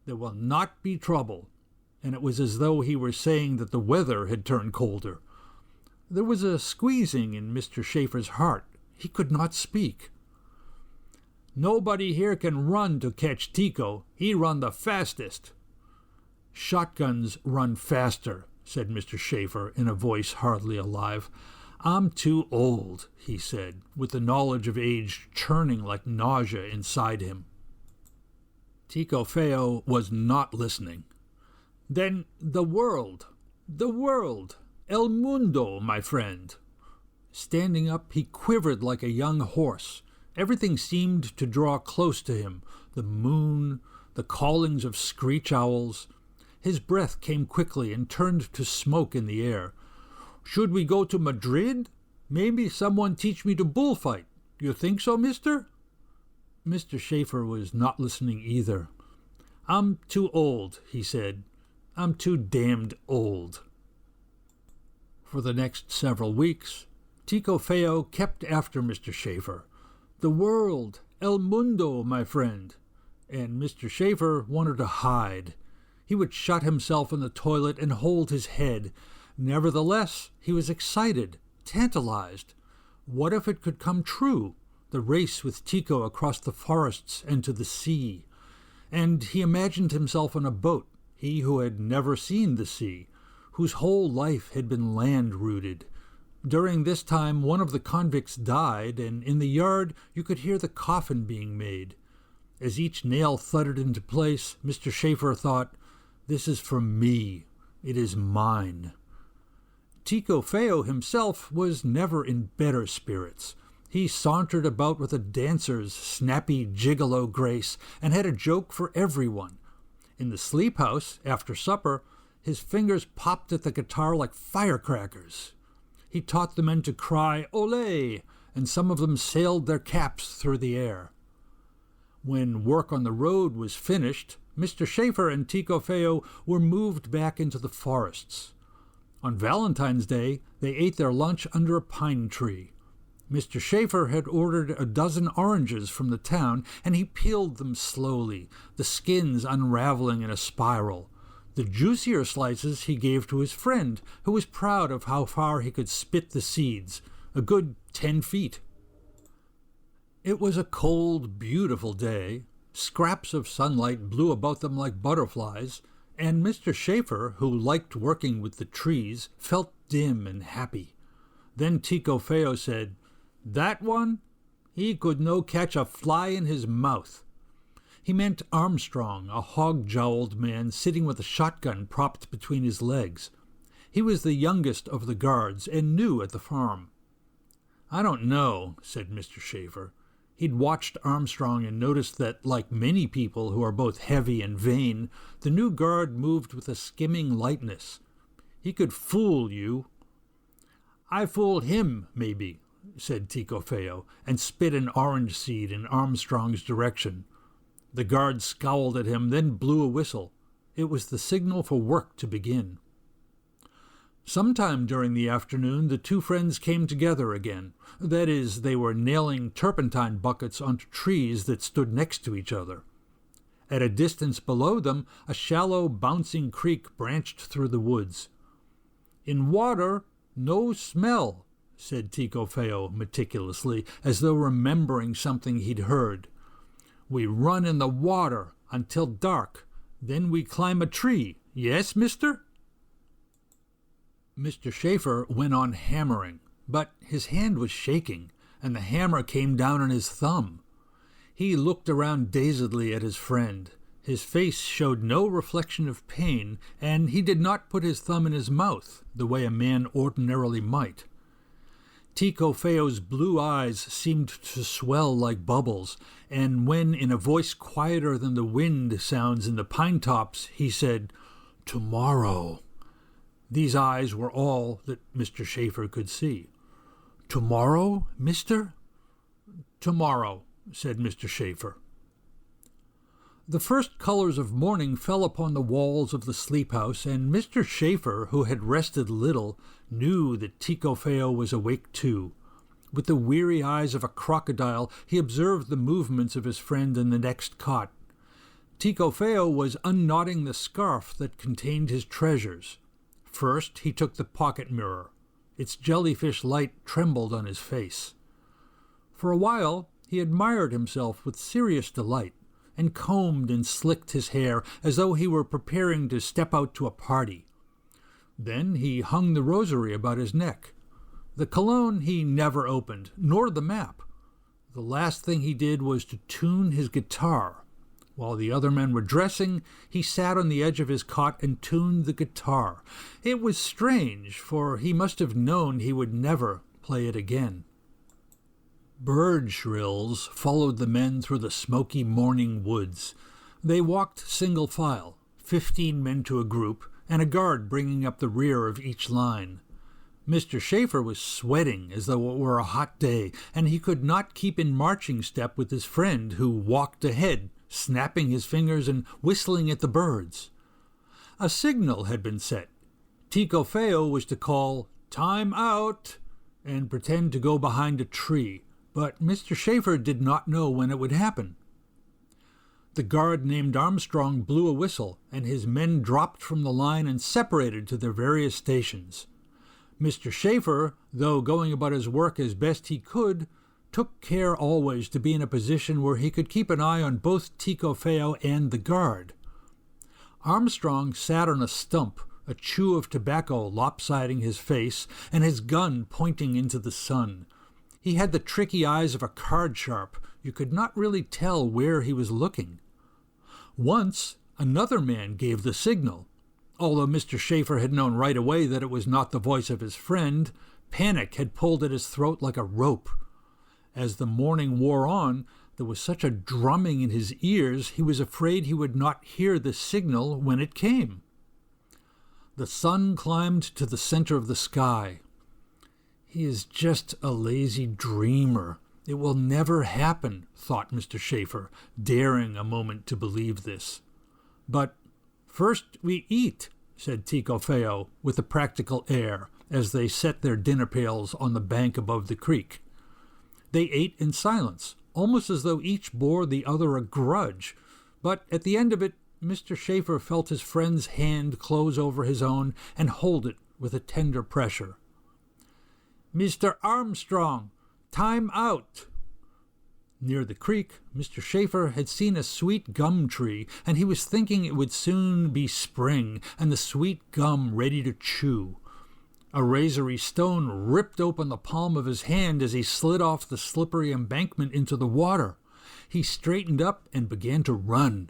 There will not be trouble." And it was as though he were saying that the weather had turned colder. There was a squeezing in Mr. Schaefer's heart. He could not speak. "Nobody here can run to catch Tico. He run the fastest." "Shotguns run faster," said Mr. Schaefer in a voice hardly alive. "I'm too old," he said, with the knowledge of age churning like nausea inside him. Tico Feo was not listening. "Then the world, El Mundo, my friend." Standing up, he quivered like a young horse. Everything seemed to draw close to him, the moon, the callings of screech owls. His breath came quickly and turned to smoke in the air. "Should we go to Madrid? Maybe someone teach me to bullfight. You think so, mister?" Mr. Schaefer was not listening either. "I'm too old," he said. "I'm too damned old." For the next several weeks, Tico Feo kept after Mr. Schaefer. "The world, El Mundo, my friend." And Mr. Schaefer wanted to hide. He would shut himself in the toilet and hold his head. Nevertheless, he was excited, tantalized. What if it could come true, the race with Tico across the forests and to the sea? And he imagined himself on a boat, he who had never seen the sea, whose whole life had been land-rooted. During this time, one of the convicts died, and in the yard you could hear the coffin being made. As each nail thudded into place, Mr. Schaefer thought, "This is for me. It is mine." Tico Feo himself was never in better spirits. He sauntered about with a dancer's snappy gigolo grace and had a joke for everyone. In the sleep house, after supper, his fingers popped at the guitar like firecrackers. He taught the men to cry, "Olé!" and some of them sailed their caps through the air. When work on the road was finished, Mr. Schaefer and Tico Feo were moved back into the forests. On Valentine's Day, they ate their lunch under a pine tree. Mr. Schaefer had ordered a dozen oranges from the town, and he peeled them slowly, the skins unraveling in a spiral. The juicier slices he gave to his friend, who was proud of how far he could spit the seeds, a good 10 feet. It was a cold, beautiful day. Scraps of sunlight blew about them like butterflies, and Mr. Schaefer, who liked working with the trees, felt dim and happy. Then Tico Feo said, "That one? He could no catch a fly in his mouth." He meant Armstrong, a hog-jowled man sitting with a shotgun propped between his legs. He was the youngest of the guards and new at the farm. "I don't know," said Mr. Schaefer. He'd watched Armstrong and noticed that, like many people who are both heavy and vain, the new guard moved with a skimming lightness. He could fool you. "I fooled him, maybe," said Tico Feo, and spit an orange seed in Armstrong's direction. The guard scowled at him, then blew a whistle. It was the signal for work to begin. Sometime during the afternoon, the two friends came together again. That is, they were nailing turpentine buckets onto trees that stood next to each other. At a distance below them, a shallow, bouncing creek branched through the woods. "In water, no smell," said Tico Feo meticulously, as though remembering something he'd heard. "We run in the water until dark. Then we climb a tree. Yes, mister?" Mr. Schaefer went on hammering, but his hand was shaking, and the hammer came down on his thumb. He looked around dazedly at his friend. His face showed no reflection of pain, and he did not put his thumb in his mouth, the way a man ordinarily might. Tico Feo's blue eyes seemed to swell like bubbles, and when, in a voice quieter than the wind sounds in the pine tops, he said, "Tomorrow." These eyes were all that Mr. Schaefer could see. "Tomorrow, mister?" "Tomorrow," said Mr. Schaefer. The first colors of morning fell upon the walls of the sleep house, and Mr. Schaefer, who had rested little, knew that Tico Feo was awake too. With the weary eyes of a crocodile, he observed the movements of his friend in the next cot. Tico Feo was unknotting the scarf that contained his treasures. First, he took the pocket mirror. Its jellyfish light trembled on his face. For a while, he admired himself with serious delight, and combed and slicked his hair as though he were preparing to step out to a party. Then he hung the rosary about his neck. The cologne he never opened, nor the map. The last thing he did was to tune his guitar. While the other men were dressing, he sat on the edge of his cot and tuned the guitar. It was strange, for he must have known he would never play it again. Bird shrills followed the men through the smoky morning woods. They walked single file, 15 men to a group, and a guard bringing up the rear of each line. Mr. Schaefer was sweating as though it were a hot day, and he could not keep in marching step with his friend, who walked ahead, snapping his fingers and whistling at the birds. A signal had been set. Ticofeo was to call, "Time out," and pretend to go behind a tree, but Mr. Schaefer did not know when it would happen. The guard named Armstrong blew a whistle, and his men dropped from the line and separated to their various stations. Mr. Schaefer, though going about his work as best he could, took care always to be in a position where he could keep an eye on both Ticofeo and the guard. Armstrong sat on a stump, a chew of tobacco lopsiding his face, and his gun pointing into the sun. He had the tricky eyes of a card sharp. You could not really tell where he was looking. Once, another man gave the signal. Although Mr. Schaefer had known right away that it was not the voice of his friend, panic had pulled at his throat like a rope. As the morning wore on, there was such a drumming in his ears he was afraid he would not hear the signal when it came. The sun climbed to the center of the sky. "He is just a lazy dreamer. It will never happen," thought Mr. Schaefer, daring a moment to believe this. "But first we eat," said Ticofeo with a practical air, as they set their dinner pails on the bank above the creek. They ate in silence, almost as though each bore the other a grudge, but at the end of it, Mr. Schaefer felt his friend's hand close over his own and hold it with a tender pressure. "Mr. Armstrong, time out!" Near the creek, Mr. Schaefer had seen a sweet gum tree, and he was thinking it would soon be spring, and the sweet gum ready to chew. A razory stone ripped open the palm of his hand as he slid off the slippery embankment into the water. He straightened up and began to run.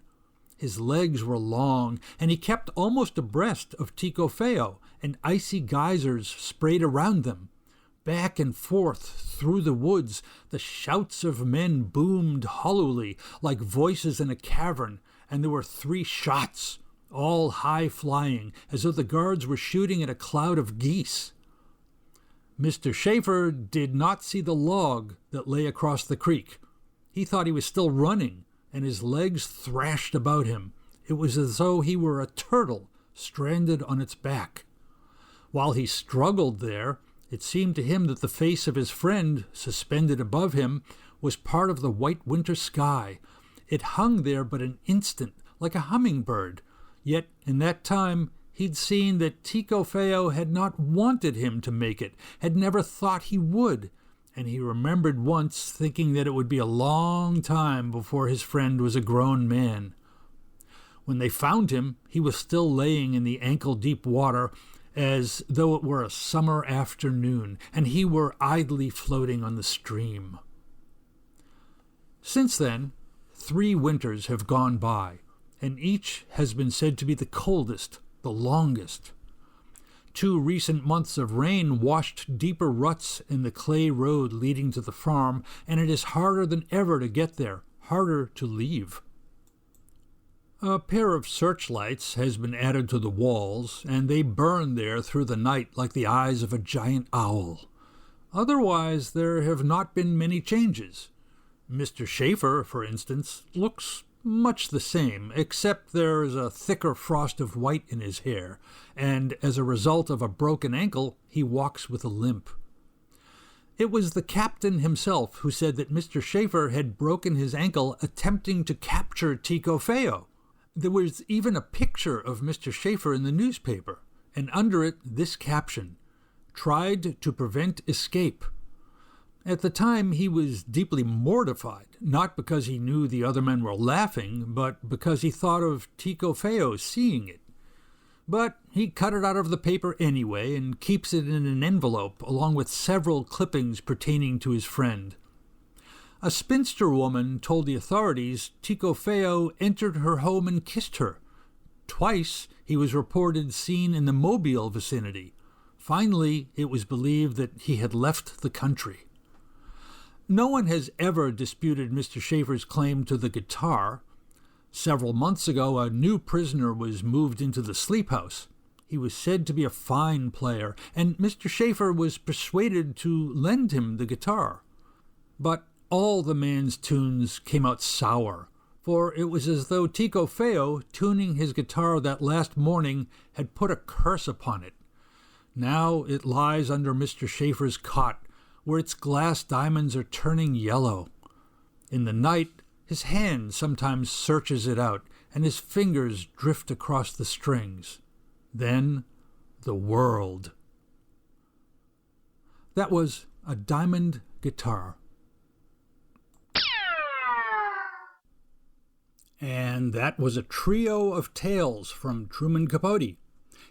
His legs were long, and he kept almost abreast of Ticofeo, and icy geysers sprayed around them. Back and forth through the woods, the shouts of men boomed hollowly like voices in a cavern, and there were 3 shots, all high-flying, as though the guards were shooting at a cloud of geese. Mr. Schaefer did not see the log that lay across the creek. He thought he was still running, and his legs thrashed about him. It was as though he were a turtle stranded on its back. While he struggled there, it seemed to him that the face of his friend, suspended above him, was part of the white winter sky. It hung there but an instant, like a hummingbird. Yet in that time he'd seen that Ticofeo had not wanted him to make it, had never thought he would, and he remembered once thinking that it would be a long time before his friend was a grown man. When they found him, he was still laying in the ankle-deep water, as though it were a summer afternoon, and he were idly floating on the stream. Since then, 3 winters have gone by, and each has been said to be the coldest, the longest. 2 recent months of rain washed deeper ruts in the clay road leading to the farm, and it is harder than ever to get there, harder to leave. A pair of searchlights has been added to the walls, and they burn there through the night like the eyes of a giant owl. Otherwise, there have not been many changes. Mr. Schaefer, for instance, looks much the same, except there is a thicker frost of white in his hair, and as a result of a broken ankle, he walks with a limp. It was the captain himself who said that Mr. Schaefer had broken his ankle attempting to capture Ticofeo. There was even a picture of Mr. Schaefer in the newspaper, and under it this caption, "Tried to prevent escape." At the time he was deeply mortified, not because he knew the other men were laughing, but because he thought of Ticofeo seeing it. But he cut it out of the paper anyway and keeps it in an envelope along with several clippings pertaining to his friend. A spinster woman told the authorities Tico Feo entered her home and kissed her. Twice he was reported seen in the Mobile vicinity. Finally, it was believed that he had left the country. No one has ever disputed Mr. Schaefer's claim to the guitar. Several months ago, a new prisoner was moved into the sleep house. He was said to be a fine player, and Mr. Schaefer was persuaded to lend him the guitar. But all the man's tunes came out sour, for it was as though Tico Feo, tuning his guitar that last morning, had put a curse upon it. Now it lies under Mr. Schaefer's cot, where its glass diamonds are turning yellow. In the night, his hand sometimes searches it out, and his fingers drift across the strings. Then, the world. That was a diamond guitar. And that was a trio of tales from Truman Capote.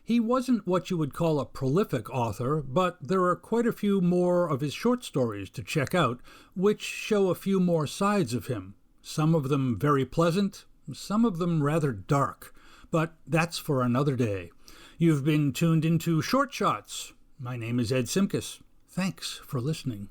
He wasn't what you would call a prolific author, but there are quite a few more of his short stories to check out, which show a few more sides of him. Some of them very pleasant, some of them rather dark. But that's for another day. You've been tuned into Short Shots. My name is Ed Simkus. Thanks for listening.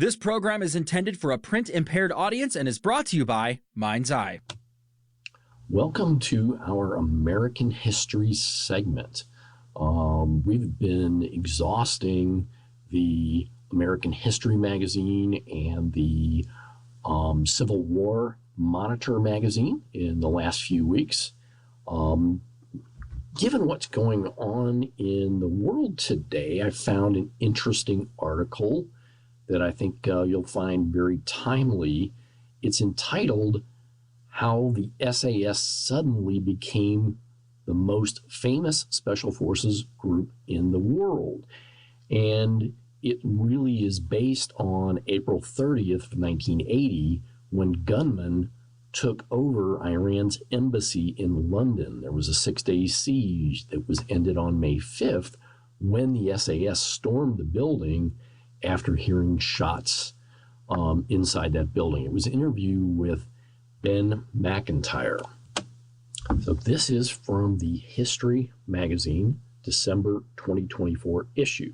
This program is intended for a print-impaired audience and is brought to you by Mind's Eye. Welcome to our American History segment. We've been exhausting the American History magazine and the Civil War Monitor magazine in the last few weeks. Given what's going on in the world today, I found an interesting article that I think you'll find very timely. It's entitled, How the SAS Suddenly Became the Most Famous Special Forces Group in the World. And it really is based on April 30th, 1980, when gunmen took over Iran's embassy in London. There was a 6-day siege that was ended on May 5th when the SAS stormed the building after hearing shots inside that building. It was an interview with Ben Macintyre. So this is from the History magazine, December 2024 issue.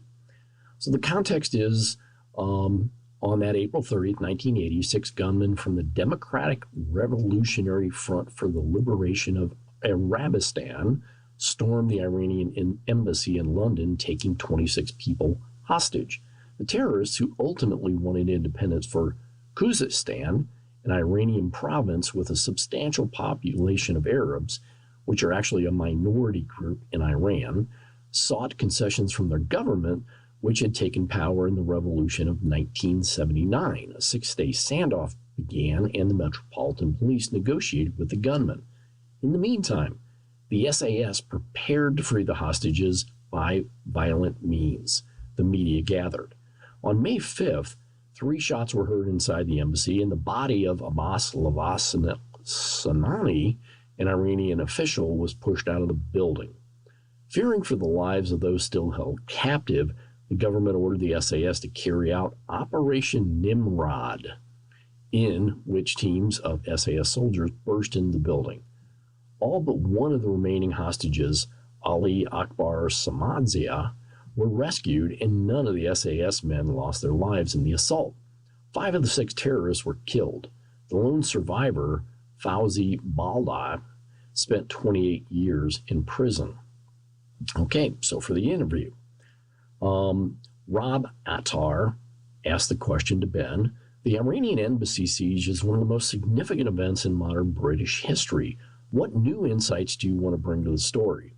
So the context is, on that April 30th, 1980, 6 gunmen from the Democratic Revolutionary Front for the Liberation of Arabistan stormed the Iranian embassy in London, taking 26 people hostage. The terrorists, who ultimately wanted independence for Khuzestan, an Iranian province with a substantial population of Arabs, which are actually a minority group in Iran, sought concessions from their government, which had taken power in the revolution of 1979. A 6-day standoff began, and the Metropolitan Police negotiated with the gunmen. In the meantime, the SAS prepared to free the hostages by violent means, the media gathered. On May 5th, 3 shots were heard inside the embassy, and the body of Abbas Lavasani, an Iranian official, was pushed out of the building. Fearing for the lives of those still held captive, the government ordered the SAS to carry out Operation Nimrod, in which teams of SAS soldiers burst into the building. All but one of the remaining hostages, Ali Akbar Samadzia, were rescued, and none of the SAS men lost their lives in the assault. 5 of the 6 terrorists were killed. The lone survivor, Fauzi Balda, spent 28 years in prison. Okay, so for the interview, Rob Attar asked the question to Ben. The Iranian embassy siege is one of the most significant events in modern British history. What new insights do you want to bring to the story?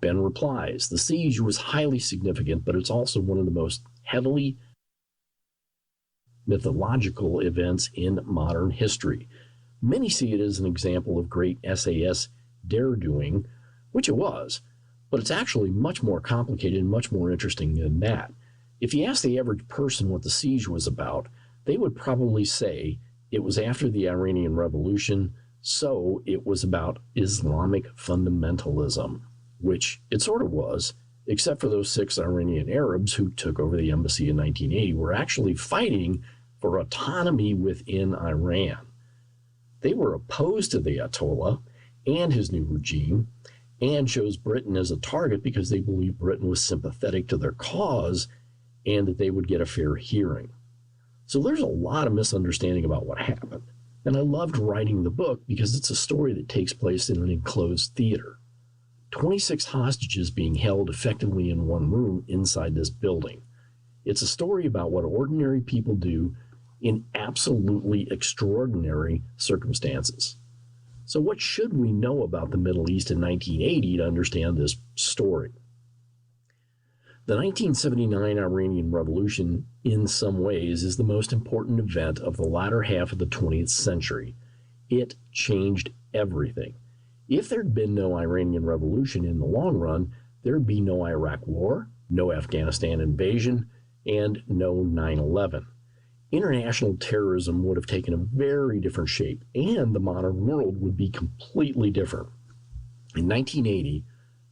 Ben replies, the siege was highly significant, but it's also one of the most heavily mythological events in modern history. Many see it as an example of great SAS dare-doing, which it was, but it's actually much more complicated and much more interesting than that. If you ask the average person what the siege was about, they would probably say it was after the Iranian Revolution, so it was about Islamic fundamentalism, which it sort of was, except for those 6 Iranian Arabs who took over the embassy in 1980 were actually fighting for autonomy within Iran. They were opposed to the Ayatollah and his new regime, and chose Britain as a target because they believed Britain was sympathetic to their cause and that they would get a fair hearing. So there's a lot of misunderstanding about what happened. And I loved writing the book because it's a story that takes place in an enclosed theater. 26 hostages being held effectively in one room inside this building. It's a story about what ordinary people do in absolutely extraordinary circumstances. So what should we know about the Middle East in 1980 to understand this story? The 1979 Iranian Revolution, in some ways, is the most important event of the latter half of the 20th century. It changed everything. If there'd been no Iranian Revolution in the long run, there'd be no Iraq War, no Afghanistan invasion, and no 9/11. International terrorism would have taken a very different shape, and the modern world would be completely different. In 1980,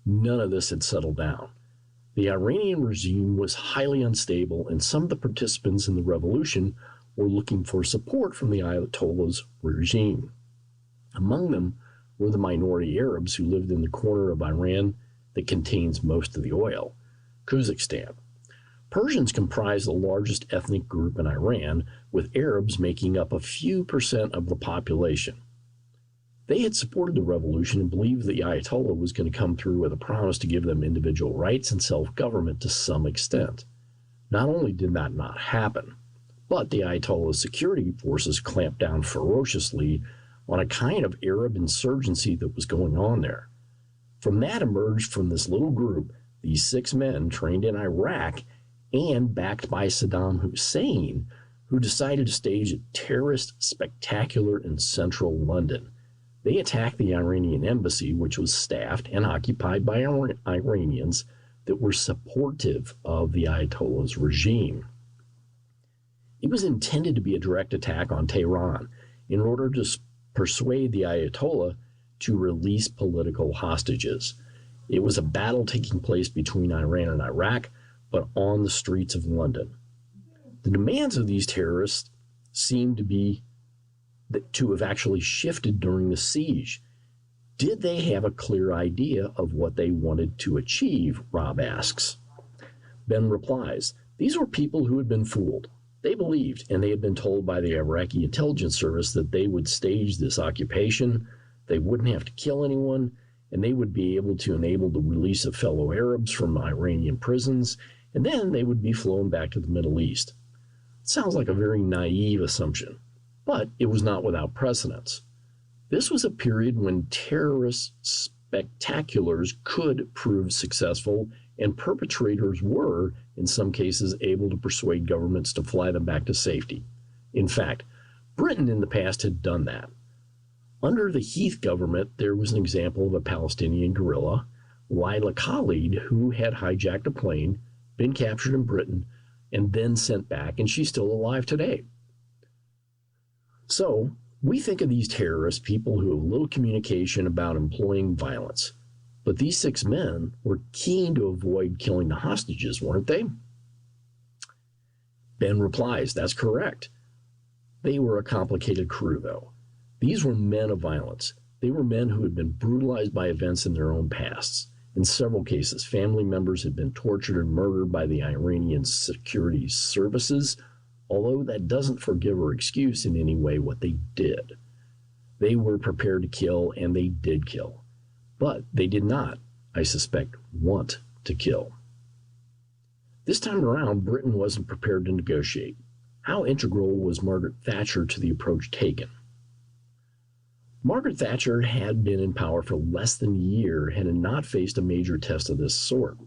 none of this had settled down. The Iranian regime was highly unstable, and some of the participants in the revolution were looking for support from the Ayatollah's regime. Among them were the minority Arabs who lived in the corner of Iran that contains most of the oil, Khuzestan. Persians comprised the largest ethnic group in Iran, with Arabs making up a few percent of the population. They had supported the revolution and believed the Ayatollah was going to come through with a promise to give them individual rights and self-government to some extent. Not only did that not happen, but the Ayatollah's security forces clamped down ferociously on a kind of Arab insurgency that was going on there. From that emerged from this little group these 6 men trained in Iraq and backed by Saddam Hussein, who decided to stage a terrorist spectacular in central London. They attacked the Iranian embassy, which was staffed and occupied by Iranians that were supportive of the Ayatollah's regime. It was intended to be a direct attack on Tehran in order to persuade the Ayatollah to release political hostages. It was a battle taking place between Iran and Iraq, but on the streets of London. The demands of these terrorists seem to have actually shifted during the siege. Did they have a clear idea of what they wanted to achieve, Rob asks. Ben replies, these were people who had been fooled. They believed, and they had been told by the Iraqi intelligence service that they would stage this occupation, they wouldn't have to kill anyone, and they would be able to enable the release of fellow Arabs from Iranian prisons, and then they would be flown back to the Middle East. It sounds like a very naive assumption, but it was not without precedence. This was a period when terrorist spectaculars could prove successful, and perpetrators were, in some cases, able to persuade governments to fly them back to safety. In fact, Britain in the past had done that. Under the Heath government, there was an example of a Palestinian guerrilla, Lila Khalid, who had hijacked a plane, been captured in Britain, and then sent back, and she's still alive today. So, we think of these terrorists, people who have little communication about employing violence. But these 6 men were keen to avoid killing the hostages, weren't they? Ben replies, that's correct. They were a complicated crew, though. These were men of violence. They were men who had been brutalized by events in their own pasts. In several cases, family members had been tortured and murdered by the Iranian security services, although that doesn't forgive or excuse in any way what they did. They were prepared to kill, and they did kill. But they did not, I suspect, want to kill. This time around, Britain wasn't prepared to negotiate. How integral was Margaret Thatcher to the approach taken? Margaret Thatcher had been in power for less than a year and had not faced a major test of this sort.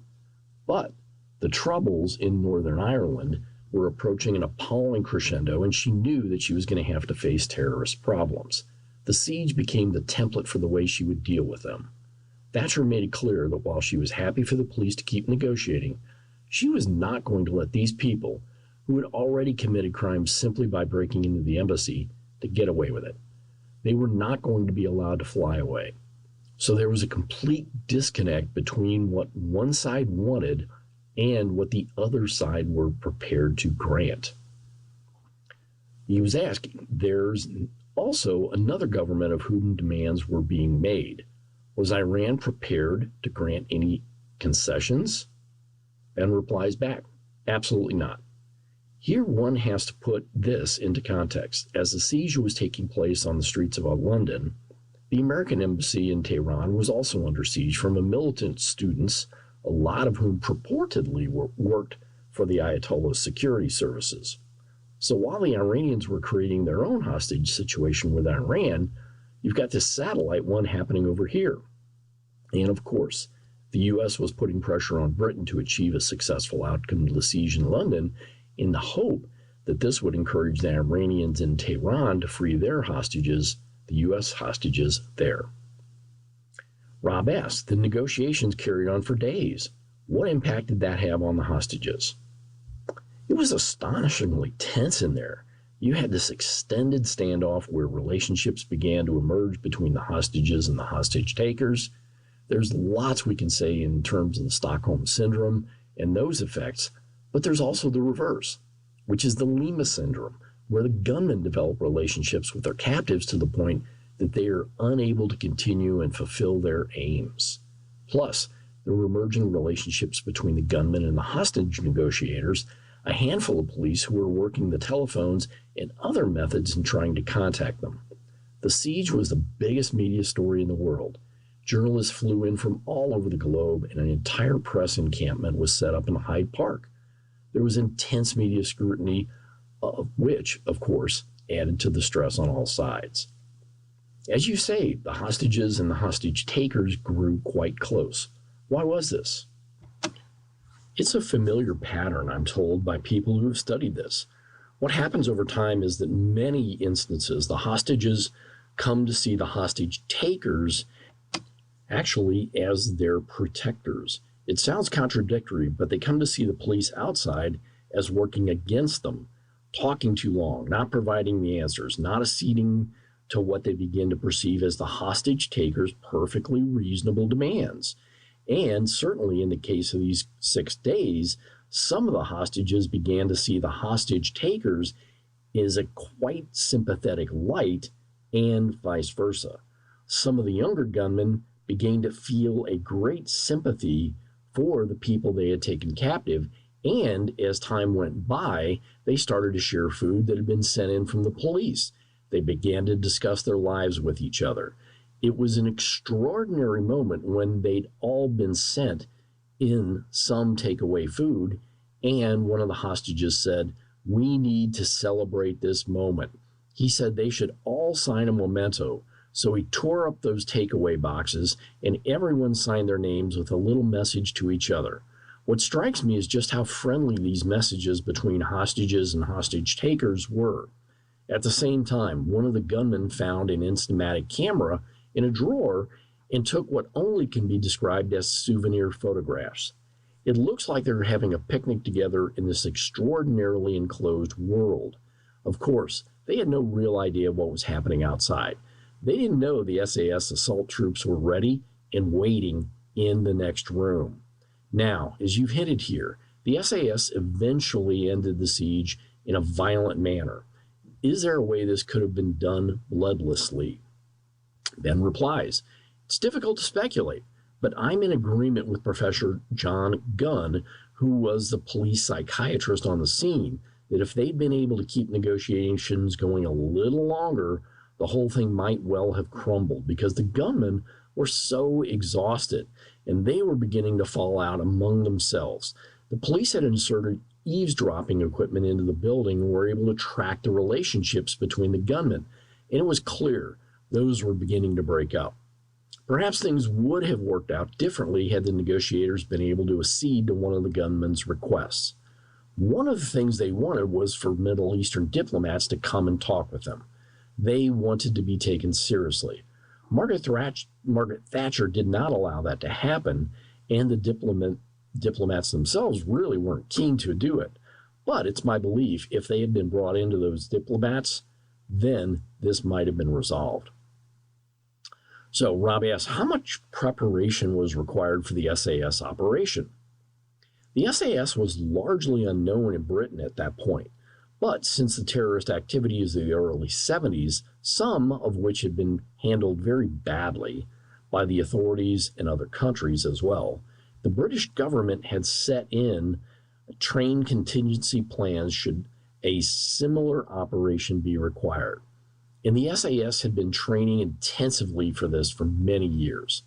But the troubles in Northern Ireland were approaching an appalling crescendo, and she knew that she was going to have to face terrorist problems. The siege became the template for the way she would deal with them. Thatcher made it clear that while she was happy for the police to keep negotiating, she was not going to let these people, who had already committed crimes simply by breaking into the embassy, to get away with it. They were not going to be allowed to fly away. So there was a complete disconnect between what one side wanted and what the other side were prepared to grant. He was asking, there's also another government of whom demands were being made. Was Iran prepared to grant any concessions? Ben replies back, absolutely not. Here one has to put this into context. As the siege was taking place on the streets of London, the American embassy in Tehran was also under siege from militant students, a lot of whom purportedly worked for the Ayatollah's security services. So while the Iranians were creating their own hostage situation with Iran, you've got this satellite one happening over here. And of course, the U.S. was putting pressure on Britain to achieve a successful outcome to the siege in London in the hope that this would encourage the Iranians in Tehran to free their hostages, the U.S. hostages there. Rob asks, the negotiations carried on for days. What impact did that have on the hostages? It was astonishingly tense in there. You had this extended standoff where relationships began to emerge between the hostages and the hostage takers. There's lots we can say in terms of the Stockholm Syndrome and those effects, but there's also the reverse, which is the Lima Syndrome, where the gunmen develop relationships with their captives to the point that they are unable to continue and fulfill their aims. Plus, there were emerging relationships between the gunmen and the hostage negotiators, a handful of police who were working the telephones and other methods in trying to contact them. The siege was the biggest media story in the world. Journalists flew in from all over the globe, and an entire press encampment was set up in Hyde Park. There was intense media scrutiny, which, of course, added to the stress on all sides. As you say, the hostages and the hostage takers grew quite close. Why was this? It's a familiar pattern, I'm told, by people who have studied this. What happens over time is that in many instances, the hostages come to see the hostage takers actually as their protectors. It sounds contradictory, but they come to see the police outside as working against them, talking too long, not providing the answers, not acceding to what they begin to perceive as the hostage takers' perfectly reasonable demands. And certainly in the case of these 6 days, some of the hostages began to see the hostage takers as a quite sympathetic light, and vice versa. Some of the younger gunmen began to feel a great sympathy for the people they had taken captive, and as time went by, they started to share food that had been sent in from the police. They began to discuss their lives with each other. It was an extraordinary moment when they'd all been sent in some takeaway food, and one of the hostages said, "We need to celebrate this moment." He said they should all sign a memento. So he tore up those takeaway boxes, and everyone signed their names with a little message to each other. What strikes me is just how friendly these messages between hostages and hostage takers were. At the same time, one of the gunmen found an Instamatic camera in a drawer and took what only can be described as souvenir photographs. It looks like they're having a picnic together in this extraordinarily enclosed world. Of course, they had no real idea what was happening outside. They didn't know the SAS assault troops were ready and waiting in the next room. Now, as you've hinted here, the SAS eventually ended the siege in a violent manner. Is there a way this could have been done bloodlessly? Ben replies, "It's difficult to speculate, but I'm in agreement with Professor John Gunn, who was the police psychiatrist on the scene, that if they'd been able to keep negotiations going a little longer, the whole thing might well have crumbled, because the gunmen were so exhausted and they were beginning to fall out among themselves. The police had inserted eavesdropping equipment into the building and were able to track the relationships between the gunmen, and it was clear those were beginning to break up. Perhaps things would have worked out differently had the negotiators been able to accede to one of the gunmen's requests. One of the things they wanted was for Middle Eastern diplomats to come and talk with them. They wanted to be taken seriously. Margaret Thatcher did not allow that to happen, and the diplomats themselves really weren't keen to do it. But it's my belief if they had been brought into those diplomats, then this might have been resolved. So Rob asks, how much preparation was required for the SAS operation? The SAS was largely unknown in Britain at that point. But since the terrorist activities of the early 70s, some of which had been handled very badly by the authorities in other countries as well, the British government had set in trained contingency plans should a similar operation be required. And the SAS had been training intensively for this for many years.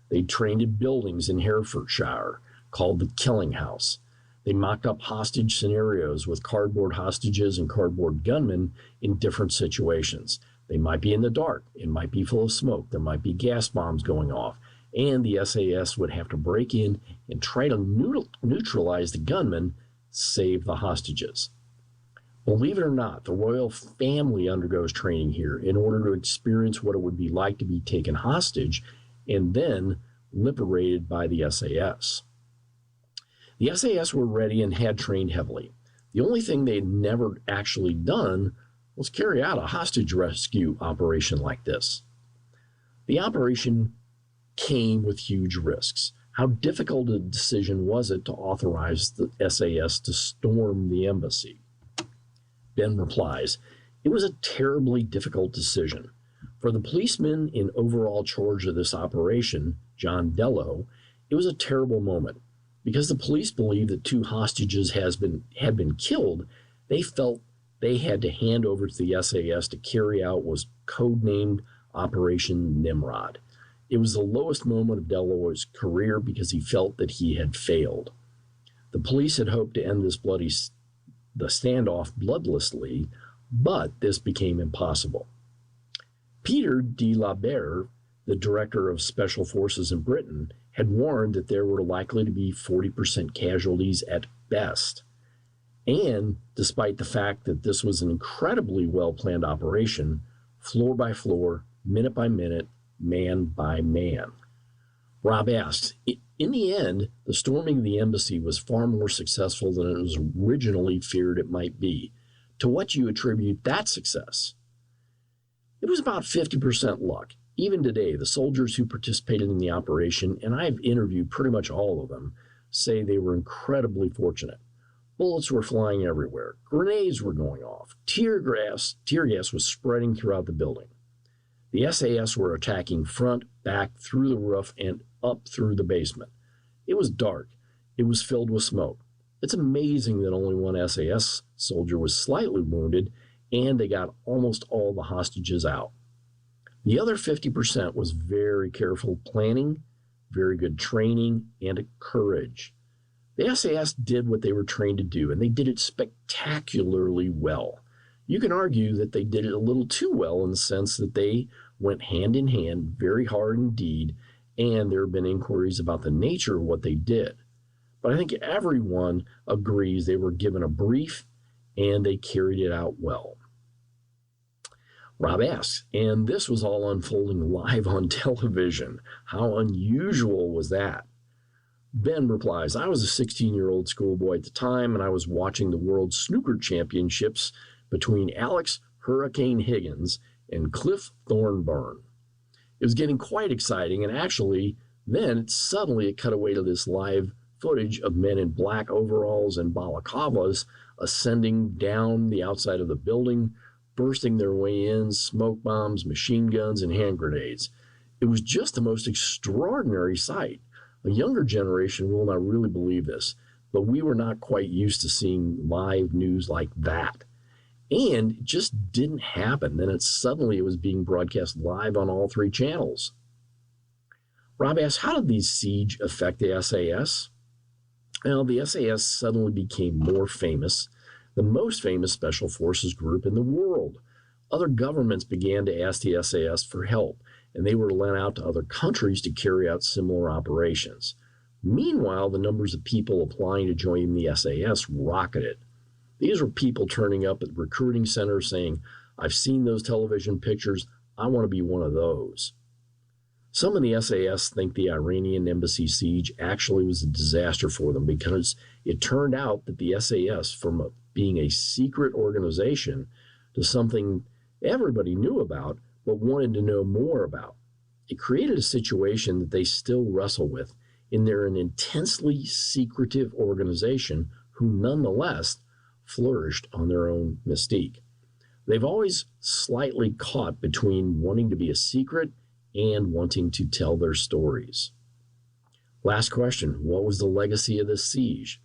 They trained in buildings in Herefordshire called the Killing House. They mocked up hostage scenarios with cardboard hostages and cardboard gunmen in different situations. They might be in the dark. It might be full of smoke. There might be gas bombs going off. And the SAS would have to break in and try to neutralize the gunmen, save the hostages. Believe it or not, the royal family undergoes training here in order to experience what it would be like to be taken hostage and then liberated by the SAS. The SAS were ready and had trained heavily. The only thing they'd never actually done was carry out a hostage rescue operation like this. The operation came with huge risks. How difficult a decision was it to authorize the SAS to storm the embassy? Ben replies, it was a terribly difficult decision. For the policeman in overall charge of this operation, John Dello, It was a terrible moment. Because the police believed that 2 hostages had been killed, they felt they had to hand over to the SAS to carry out what was codenamed Operation Nimrod. It was the lowest moment of Delarey's career because he felt that he had failed. The police had hoped to end the standoff bloodlessly, but this became impossible. Peter de la Barre, the director of Special Forces in Britain, had warned that there were likely to be 40% casualties at best. And despite the fact that this was an incredibly well-planned operation, floor by floor, minute by minute, man by man. Rob asked, in the end, the storming of the embassy was far more successful than it was originally feared it might be. To what do you attribute that success? It was about 50% luck. Even today, the soldiers who participated in the operation, and I've interviewed pretty much all of them, say they were incredibly fortunate. Bullets were flying everywhere. Grenades were going off. Tear gas was spreading throughout the building. The SAS were attacking front, back, through the roof, and up through the basement. It was dark. It was filled with smoke. It's amazing that only one SAS soldier was slightly wounded, and they got almost all the hostages out. The other 50% was very careful planning, very good training, and courage. The SAS did what they were trained to do, and they did it spectacularly well. You can argue that they did it a little too well in the sense that they went hand in hand very hard indeed, and there have been inquiries about the nature of what they did. But I think everyone agrees they were given a brief and they carried it out well. Rob asks, and this was all unfolding live on television. How unusual was that? Ben replies, I was a 16-year-old schoolboy at the time, and I was watching the World Snooker Championships between Alex Hurricane Higgins and Cliff Thornburn. It was getting quite exciting, and actually, then suddenly it cut away to this live footage of men in black overalls and balaclavas ascending down the outside of the building, bursting their way in, smoke bombs, machine guns, and hand grenades. It was just the most extraordinary sight. A younger generation will not really believe this, but we were not quite used to seeing live news like that. And it just didn't happen. Then suddenly it was being broadcast live on all 3 channels. Rob asks, how did these siege affect the SAS? Well, the SAS suddenly became more famous, the most famous special forces group in the world. Other governments began to ask the SAS for help, and they were lent out to other countries to carry out similar operations. Meanwhile, the numbers of people applying to join the SAS rocketed. These were people turning up at recruiting centers saying, I've seen those television pictures, I want to be one of those. Some in the SAS think the Iranian embassy siege actually was a disaster for them because it turned out that the SAS, from being a secret organization to something everybody knew about but wanted to know more about, it created a situation that they still wrestle with in they're an intensely secretive organization who nonetheless flourished on their own mystique. They've always slightly caught between wanting to be a secret and wanting to tell their stories. Last question, what was the legacy of this siege?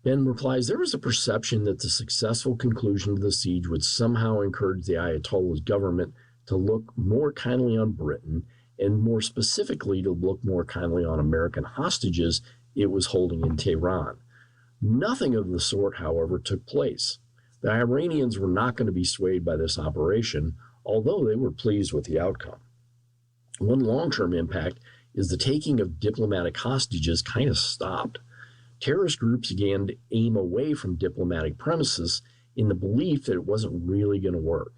Ben replies, there was a perception that the successful conclusion of the siege would somehow encourage the Ayatollah's government to look more kindly on Britain, and more specifically to look more kindly on American hostages it was holding in Tehran. Nothing of the sort, however, took place. The Iranians were not going to be swayed by this operation, although they were pleased with the outcome. One long-term impact is the taking of diplomatic hostages kind of stopped. Terrorist groups began to aim away from diplomatic premises in the belief that it wasn't really going to work.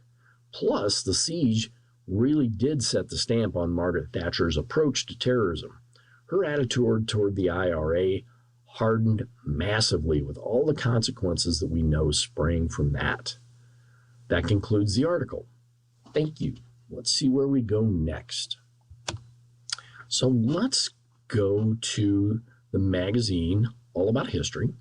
Plus, the siege really did set the stamp on Margaret Thatcher's approach to terrorism. Her attitude toward the IRA hardened massively, with all the consequences that we know sprang from that. That concludes the article. Thank you. Let's see where we go next. So let's go to the magazine All About History,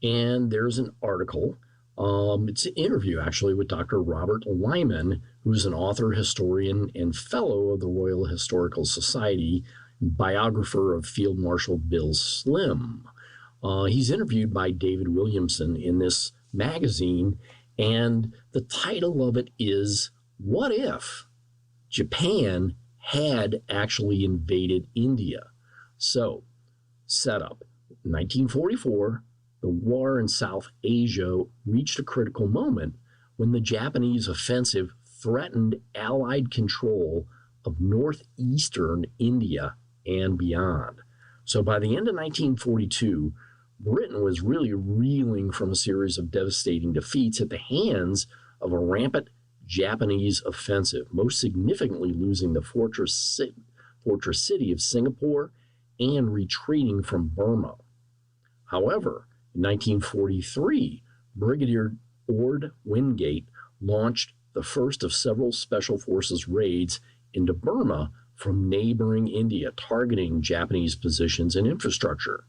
and there's an article. It's an interview, actually, with Dr. Robert Lyman, who's an author, historian, and fellow of the Royal Historical Society biographer of Field Marshal Bill Slim. He's interviewed by David Williamson in this magazine, and the title of it is, "What If Japan Had Actually Invaded India?" So, setup. 1944, the war in South Asia reached a critical moment when the Japanese offensive threatened Allied control of northeastern India and beyond. So by the end of 1942, Britain was really reeling from a series of devastating defeats at the hands of a rampant Japanese offensive, most significantly losing the fortress city of Singapore and retreating from Burma. However, in 1943, Brigadier Ord Wingate launched the first of several special forces raids into Burma from neighboring India, targeting Japanese positions and infrastructure.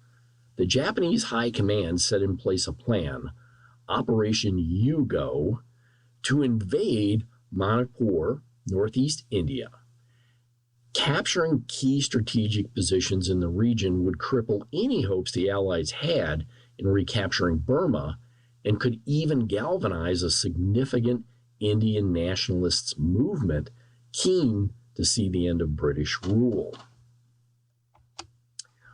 The Japanese High Command set in place a plan, Operation Yugo, to invade Manipur, northeast India. Capturing key strategic positions in the region would cripple any hopes the Allies had in recapturing Burma, and could even galvanize a significant Indian nationalists movement keen to see the end of British rule.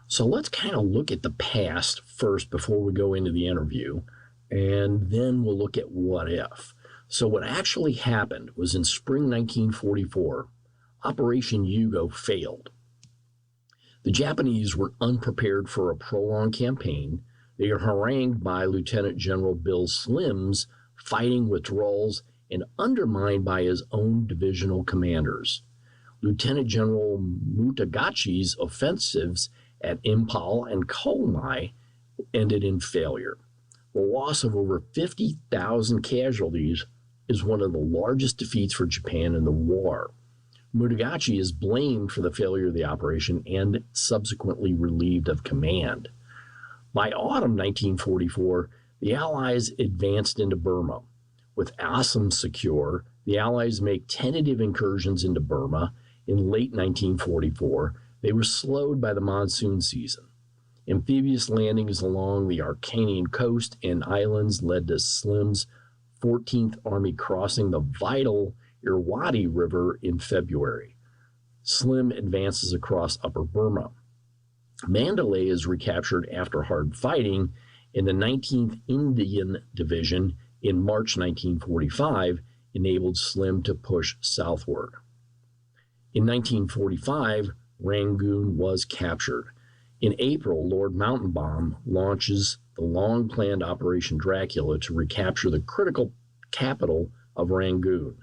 So let's kind of look at the past first before we go into the interview, and then we'll look at what if. So what actually happened was in spring 1944, Operation Yugo failed. The Japanese were unprepared for a prolonged campaign. They are harangued by Lieutenant General Bill Slim's fighting withdrawals and undermined by his own divisional commanders. Lieutenant General Mutagachi's offensives at Impal and Kolmai ended in failure. The loss of over 50,000 casualties is one of the largest defeats for Japan in the war. Mutagachi is blamed for the failure of the operation and subsequently relieved of command. By autumn 1944, the Allies advanced into Burma. With Assam secure, the Allies make tentative incursions into Burma. In late 1944, they were slowed by the monsoon season. Amphibious landings along the Arcanian coast and islands led to Slim's 14th Army crossing the vital Irrawaddy River in February. Slim advances across Upper Burma. Mandalay is recaptured after hard fighting, and the 19th Indian Division in March 1945 enabled Slim to push southward. In 1945, Rangoon was captured. In April, Lord Mountainbomb launches the long-planned Operation Dracula to recapture the critical capital of Rangoon.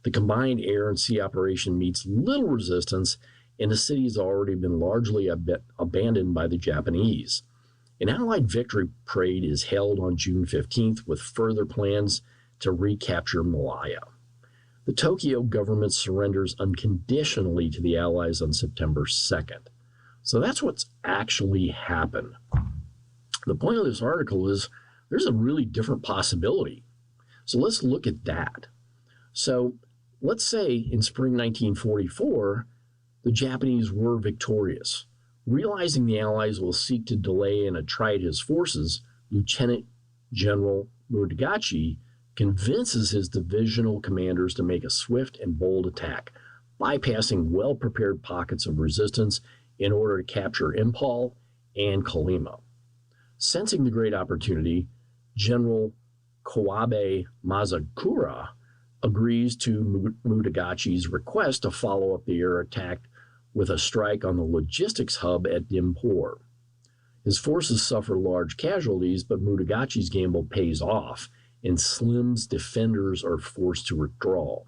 The combined air and sea operation meets little resistance, and the city has already been largely abandoned by the Japanese. An Allied victory parade is held on June 15th with further plans to recapture Malaya. The Tokyo government surrenders unconditionally to the Allies on September 2nd. So that's what's actually happened. The point of this article is there's a really different possibility. So let's look at that. So let's say in spring 1944, the Japanese were victorious. Realizing the Allies will seek to delay and attrite his forces, Lieutenant General Mutagachi convinces his divisional commanders to make a swift and bold attack, bypassing well-prepared pockets of resistance in order to capture Impal and Kolyma. Sensing the great opportunity, General Kawabe Mazakura agrees to Mutagachi's request to follow up the air attack with a strike on the logistics hub at Dimpur. His forces suffer large casualties, but Mutagachi's gamble pays off, and Slim's defenders are forced to withdraw.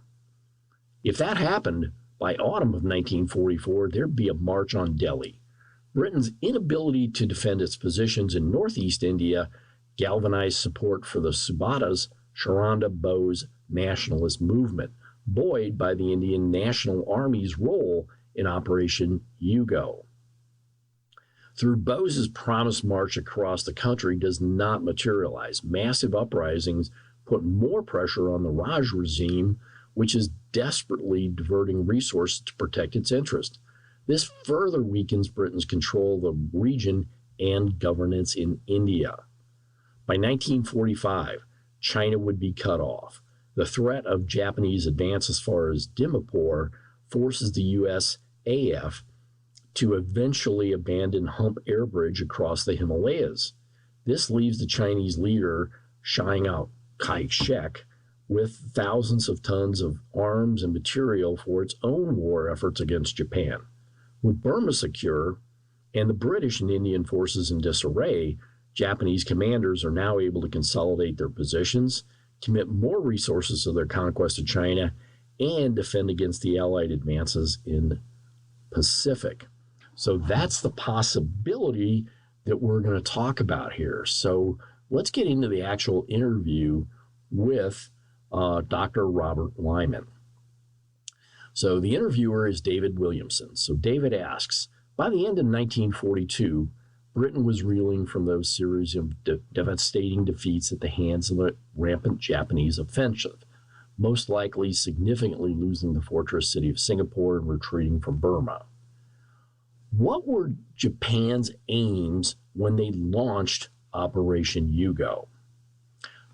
If that happened, by autumn of 1944, there'd be a march on Delhi. Britain's inability to defend its positions in northeast India galvanized support for the Subatas Charan Bose nationalist movement, buoyed by the Indian National Army's role in Operation Yugo. Through Bose's promised march across the country does not materialize. Massive uprisings put more pressure on the Raj regime, which is desperately diverting resources to protect its interests. This further weakens Britain's control of the region and governance in India. By 1945, China would be cut off. The threat of Japanese advance as far as Dimapur forces the USAF to eventually abandon Hump Air Bridge across the Himalayas. This leaves the Chinese leader, Chiang Kai-shek, with thousands of tons of arms and material for its own war efforts against Japan. With Burma secure and the British and Indian forces in disarray, Japanese commanders are now able to consolidate their positions, commit more resources to their conquest of China, and defend against the Allied advances in Pacific. So that's the possibility that we're going to talk about here. So let's get into the actual interview with Dr. Robert Lyman. So the interviewer is David Williamson. So David asks, by the end of 1942, Britain was reeling from those series of devastating defeats at the hands of a rampant Japanese offensive, most likely significantly losing the fortress city of Singapore and retreating from Burma. What were Japan's aims when they launched Operation Yugo?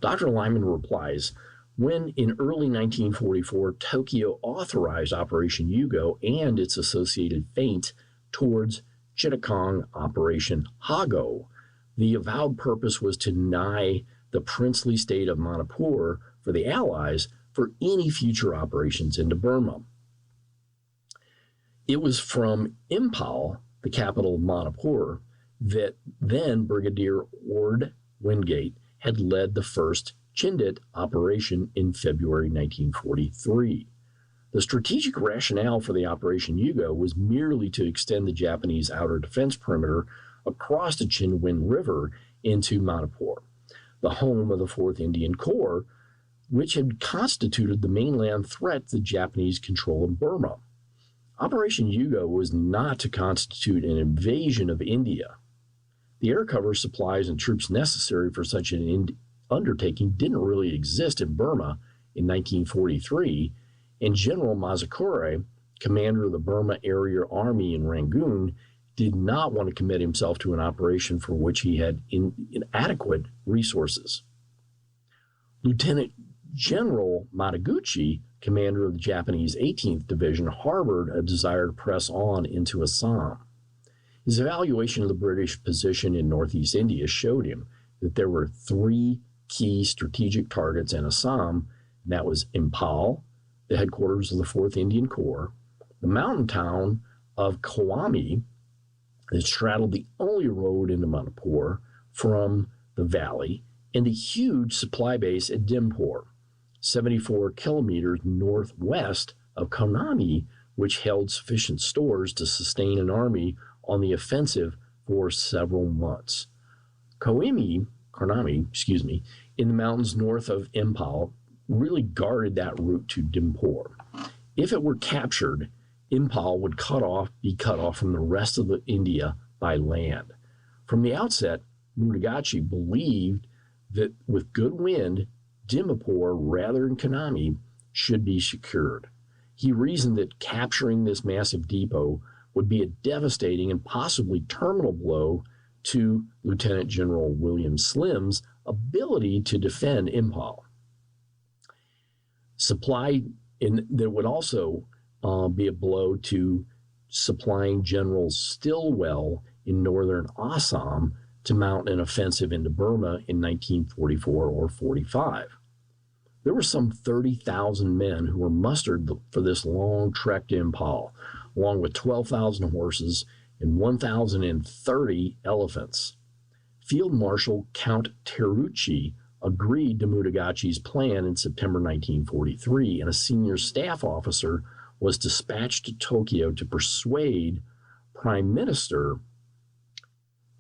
Dr. Lyman replies, when in early 1944, Tokyo authorized Operation Yugo and its associated feint towards Chittagong Operation Hago, the avowed purpose was to deny the princely state of Manipur for the Allies for any future operations into Burma. It was from Imphal, the capital of Manipur, that then Brigadier Ord Wingate had led the first Chindit operation in February 1943. The strategic rationale for the Operation Yugo was merely to extend the Japanese outer defense perimeter across the Chinwin River into Manipur, the home of the 4th Indian Corps, which had constituted the mainland threat to Japanese control in Burma. Operation Yugo was not to constitute an invasion of India. The air cover, supplies, and troops necessary for such an undertaking didn't really exist in Burma in 1943, and General Mazakure, commander of the Burma Area Army in Rangoon, did not want to commit himself to an operation for which he had inadequate resources. Lieutenant General Mataguchi, commander of the Japanese 18th Division, harbored a desire to press on into Assam. His evaluation of the British position in northeast India showed him that there were 3 key strategic targets in Assam, and that was Imphal, the headquarters of the 4th Indian Corps, the mountain town of Coami that straddled the only road into Manipur from the valley, and the huge supply base at Dimpur, 74 kilometers northwest of Konami, which held sufficient stores to sustain an army on the offensive for several months. Konami, in the mountains north of Imphal, really guarded that route to Dimpur. If it were captured, Imphal would be cut off from the rest of India by land. From the outset, Mutagachi believed that with good wind, Dimapur, rather than Konami, should be secured. He reasoned that capturing this massive depot would be a devastating and possibly terminal blow to Lieutenant General William Slim's ability to defend Imphal. There would also be a blow to supplying General Stilwell in northern Assam to mount an offensive into Burma in 1944 or 45. There were some 30,000 men who were mustered for this long trek to Imphal, along with 12,000 horses and 1,030 elephants. Field Marshal Count Terauchi agreed to Mutagachi's plan in September 1943, and a senior staff officer was dispatched to Tokyo to persuade Prime Minister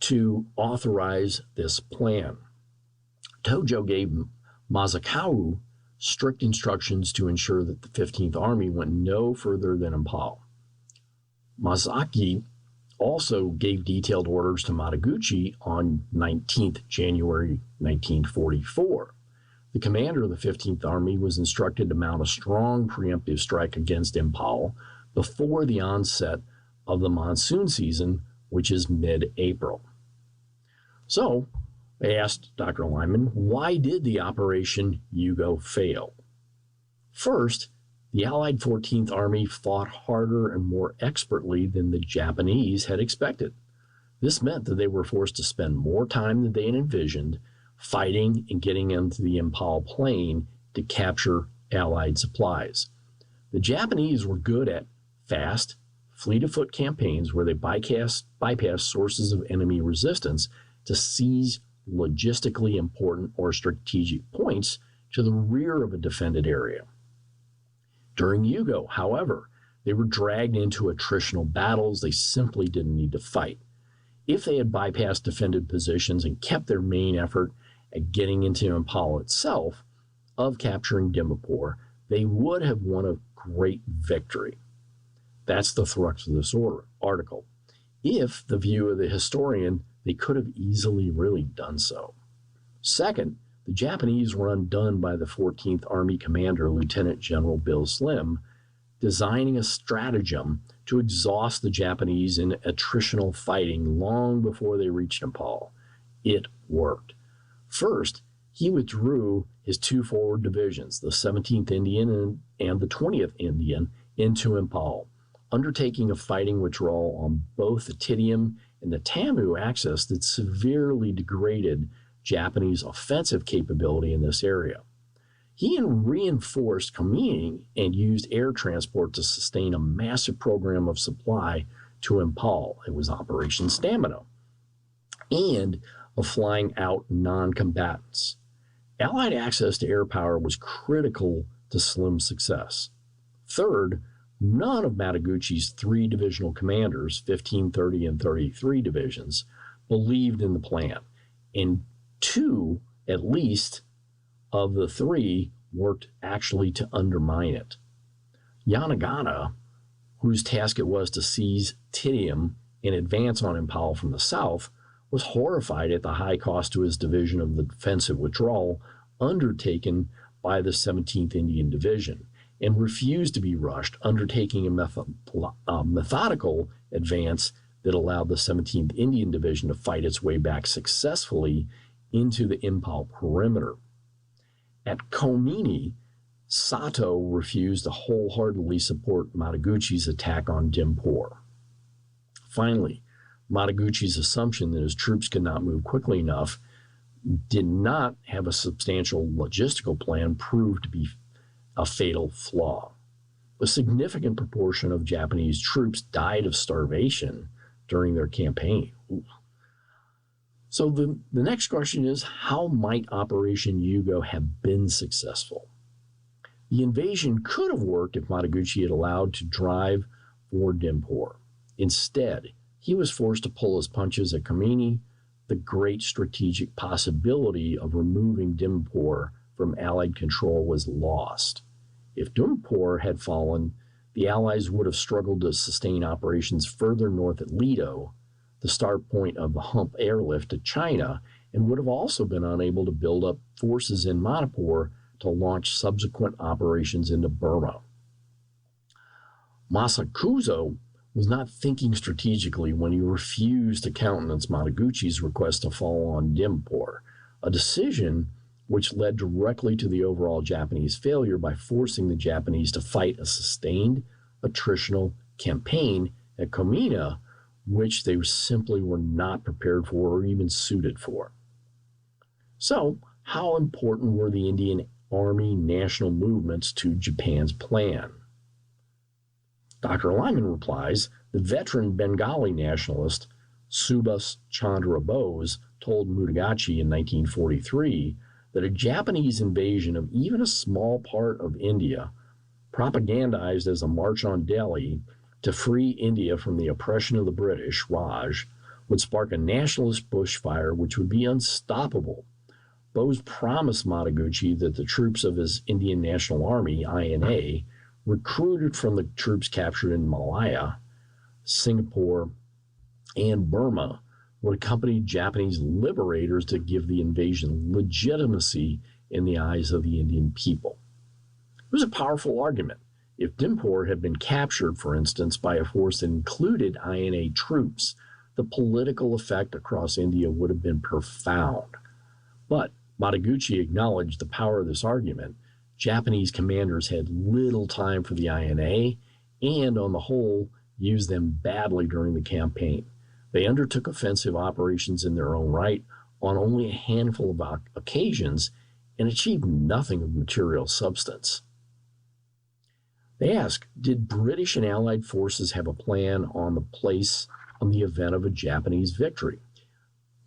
to authorize this plan. Tojo gave Masakawa strict instructions to ensure that the 15th Army went no further than Imphal. Masaki also gave detailed orders to Mataguchi on 19th January 1944. The commander of the 15th Army was instructed to mount a strong preemptive strike against Imphal before the onset of the monsoon season, which is mid-April. So I asked Dr. Lyman, why did the Operation Yugo fail? First, the Allied 14th Army fought harder and more expertly than the Japanese had expected. This meant that they were forced to spend more time than they had envisioned fighting and getting into the Impal Plain to capture Allied supplies. The Japanese were good at fast, fleet-of-foot campaigns where they bypassed sources of enemy resistance to seize logistically important or strategic points to the rear of a defended area. During Yugo, however, they were dragged into attritional battles they simply didn't need to fight. If they had bypassed defended positions and kept their main effort at getting into Impal itself, of capturing Dimapur, they would have won a great victory. That's the thrust of this article. If the view of the historian, they could have easily really done so. Second, the Japanese were undone by the 14th Army commander, Lieutenant General Bill Slim, designing a stratagem to exhaust the Japanese in attritional fighting long before they reached Impal. It worked. First, he withdrew his two forward divisions, the 17th Indian and the 20th Indian, into Impal, undertaking a fighting withdrawal on both the Titium and the Tamu axis that severely degraded Japanese offensive capability in this area. He reinforced Khomeini and used air transport to sustain a massive program of supply to Impal. It was Operation Stamina, and of flying out non-combatants. Allied access to air power was critical to Slim's success. Third, none of Mataguchi's three divisional commanders, 15, 30, and 33 divisions, believed in the plan, and two, at least, of the three worked actually to undermine it. Yanagana, whose task it was to seize Titium and advance on Impal from the south, was horrified at the high cost to his division of the defensive withdrawal undertaken by the 17th Indian Division and refused to be rushed, undertaking a methodical advance that allowed the 17th Indian Division to fight its way back successfully into the Impal perimeter. At Khomeini, Sato refused to wholeheartedly support Mataguchi's attack on Dimapur. Finally, Mataguchi's assumption that his troops could not move quickly enough did not have a substantial logistical plan proved to be a fatal flaw. A significant proportion of Japanese troops died of starvation during their campaign. Ooh. So the next question is, how might Operation Yugo have been successful? The invasion could have worked if Mataguchi had allowed to drive for Dimapur. Instead, he was forced to pull his punches at Khomeini. The great strategic possibility of removing Dimapur from Allied control was lost. If Dimapur had fallen, the Allies would have struggled to sustain operations further north at Ledo, the start point of the Hump airlift to China, and would have also been unable to build up forces in Manipur to launch subsequent operations into Burma. Masakuzo was not thinking strategically when he refused to countenance Mataguchi's request to fall on Dimapur, a decision which led directly to the overall Japanese failure by forcing the Japanese to fight a sustained attritional campaign at Khomeini, which they simply were not prepared for or even suited for. So, how important were the Indian Army national movements to Japan's plan? Dr. Lyman replies, the veteran Bengali nationalist Subhas Chandra Bose told Mutagatchi in 1943 that a Japanese invasion of even a small part of India, propagandized as a march on Delhi to free India from the oppression of the British Raj, would spark a nationalist bushfire which would be unstoppable. Bose promised Mataguchi that the troops of his Indian National Army, INA, recruited from the troops captured in Malaya, Singapore, and Burma, would accompany Japanese liberators to give the invasion legitimacy in the eyes of the Indian people. It was a powerful argument, If Dimpur had been captured, for instance, by a force that included INA troops, the political effect across India would have been profound. But Mataguchi acknowledged the power of this argument. Japanese commanders had little time for the INA and, on the whole, used them badly during the campaign. They undertook offensive operations in their own right on only a handful of occasions and achieved nothing of material substance. They ask, did British and Allied forces have a plan on the event of a Japanese victory?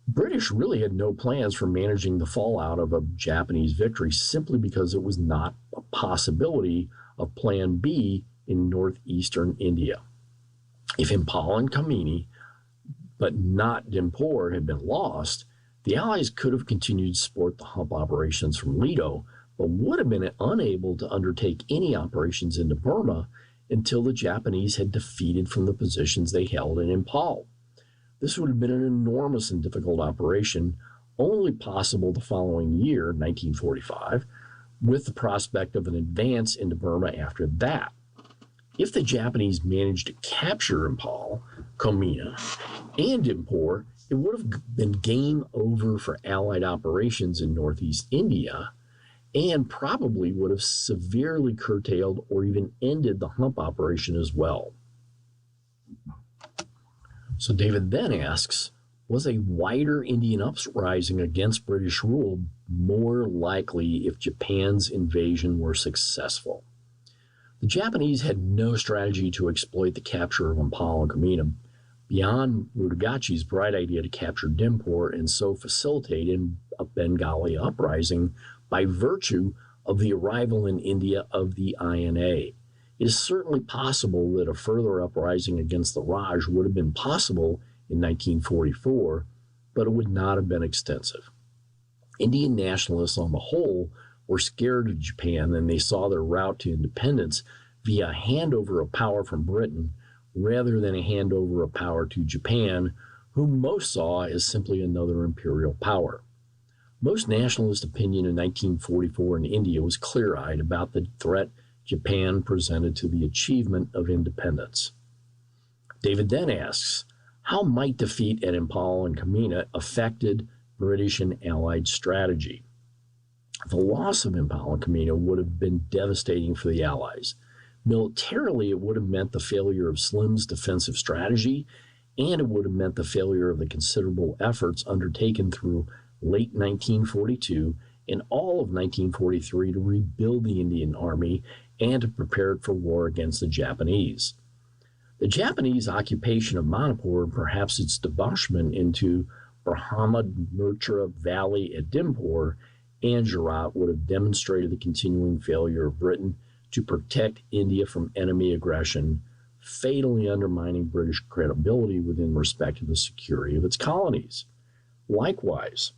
British really had no plans for managing the fallout of a Japanese victory simply because it was not a possibility of Plan B in northeastern India. If Impal and Kamini, but not Dimpur, had been lost, the Allies could have continued to support the hump operations from Ledo, but would have been unable to undertake any operations into Burma until the Japanese had defeated from the positions they held in Impal. This would have been an enormous and difficult operation, only possible the following year, 1945, with the prospect of an advance into Burma after that. If the Japanese managed to capture Impal, Komina, and Dimpur, it would have been game over for Allied operations in northeast India, and probably would have severely curtailed or even ended the hump operation as well. So David then asks, was a wider Indian uprising against British rule more likely if Japan's invasion were successful? The Japanese had no strategy to exploit the capture of Impal and Komina beyond Mutagachi's bright idea to capture Dimpur and so facilitate a Bengali uprising by virtue of the arrival in India of the INA. It is certainly possible that a further uprising against the Raj would have been possible in 1944, but it would not have been extensive. Indian nationalists on the whole were scared of Japan, and they saw their route to independence via a handover of power from Britain rather than a handover of power to Japan, whom most saw as simply another imperial power. Most nationalist opinion in 1944 in India was clear-eyed about the threat Japan presented to the achievement of independence. David then asks, how might defeat at Impal and Kamina affected British and Allied strategy? The loss of Impal and Kamina would have been devastating for the Allies. Militarily, it would have meant the failure of Slim's defensive strategy, and it would have meant the failure of the considerable efforts undertaken through late 1942 and all of 1943 to rebuild the Indian Army and to prepare it for war against the Japanese. The Japanese occupation of Manipur and perhaps its debouchement into Brahmaputra Valley at Dimpur and Gujarat would have demonstrated the continuing failure of Britain to protect India from enemy aggression, fatally undermining British credibility within respect to the security of its colonies. Likewise,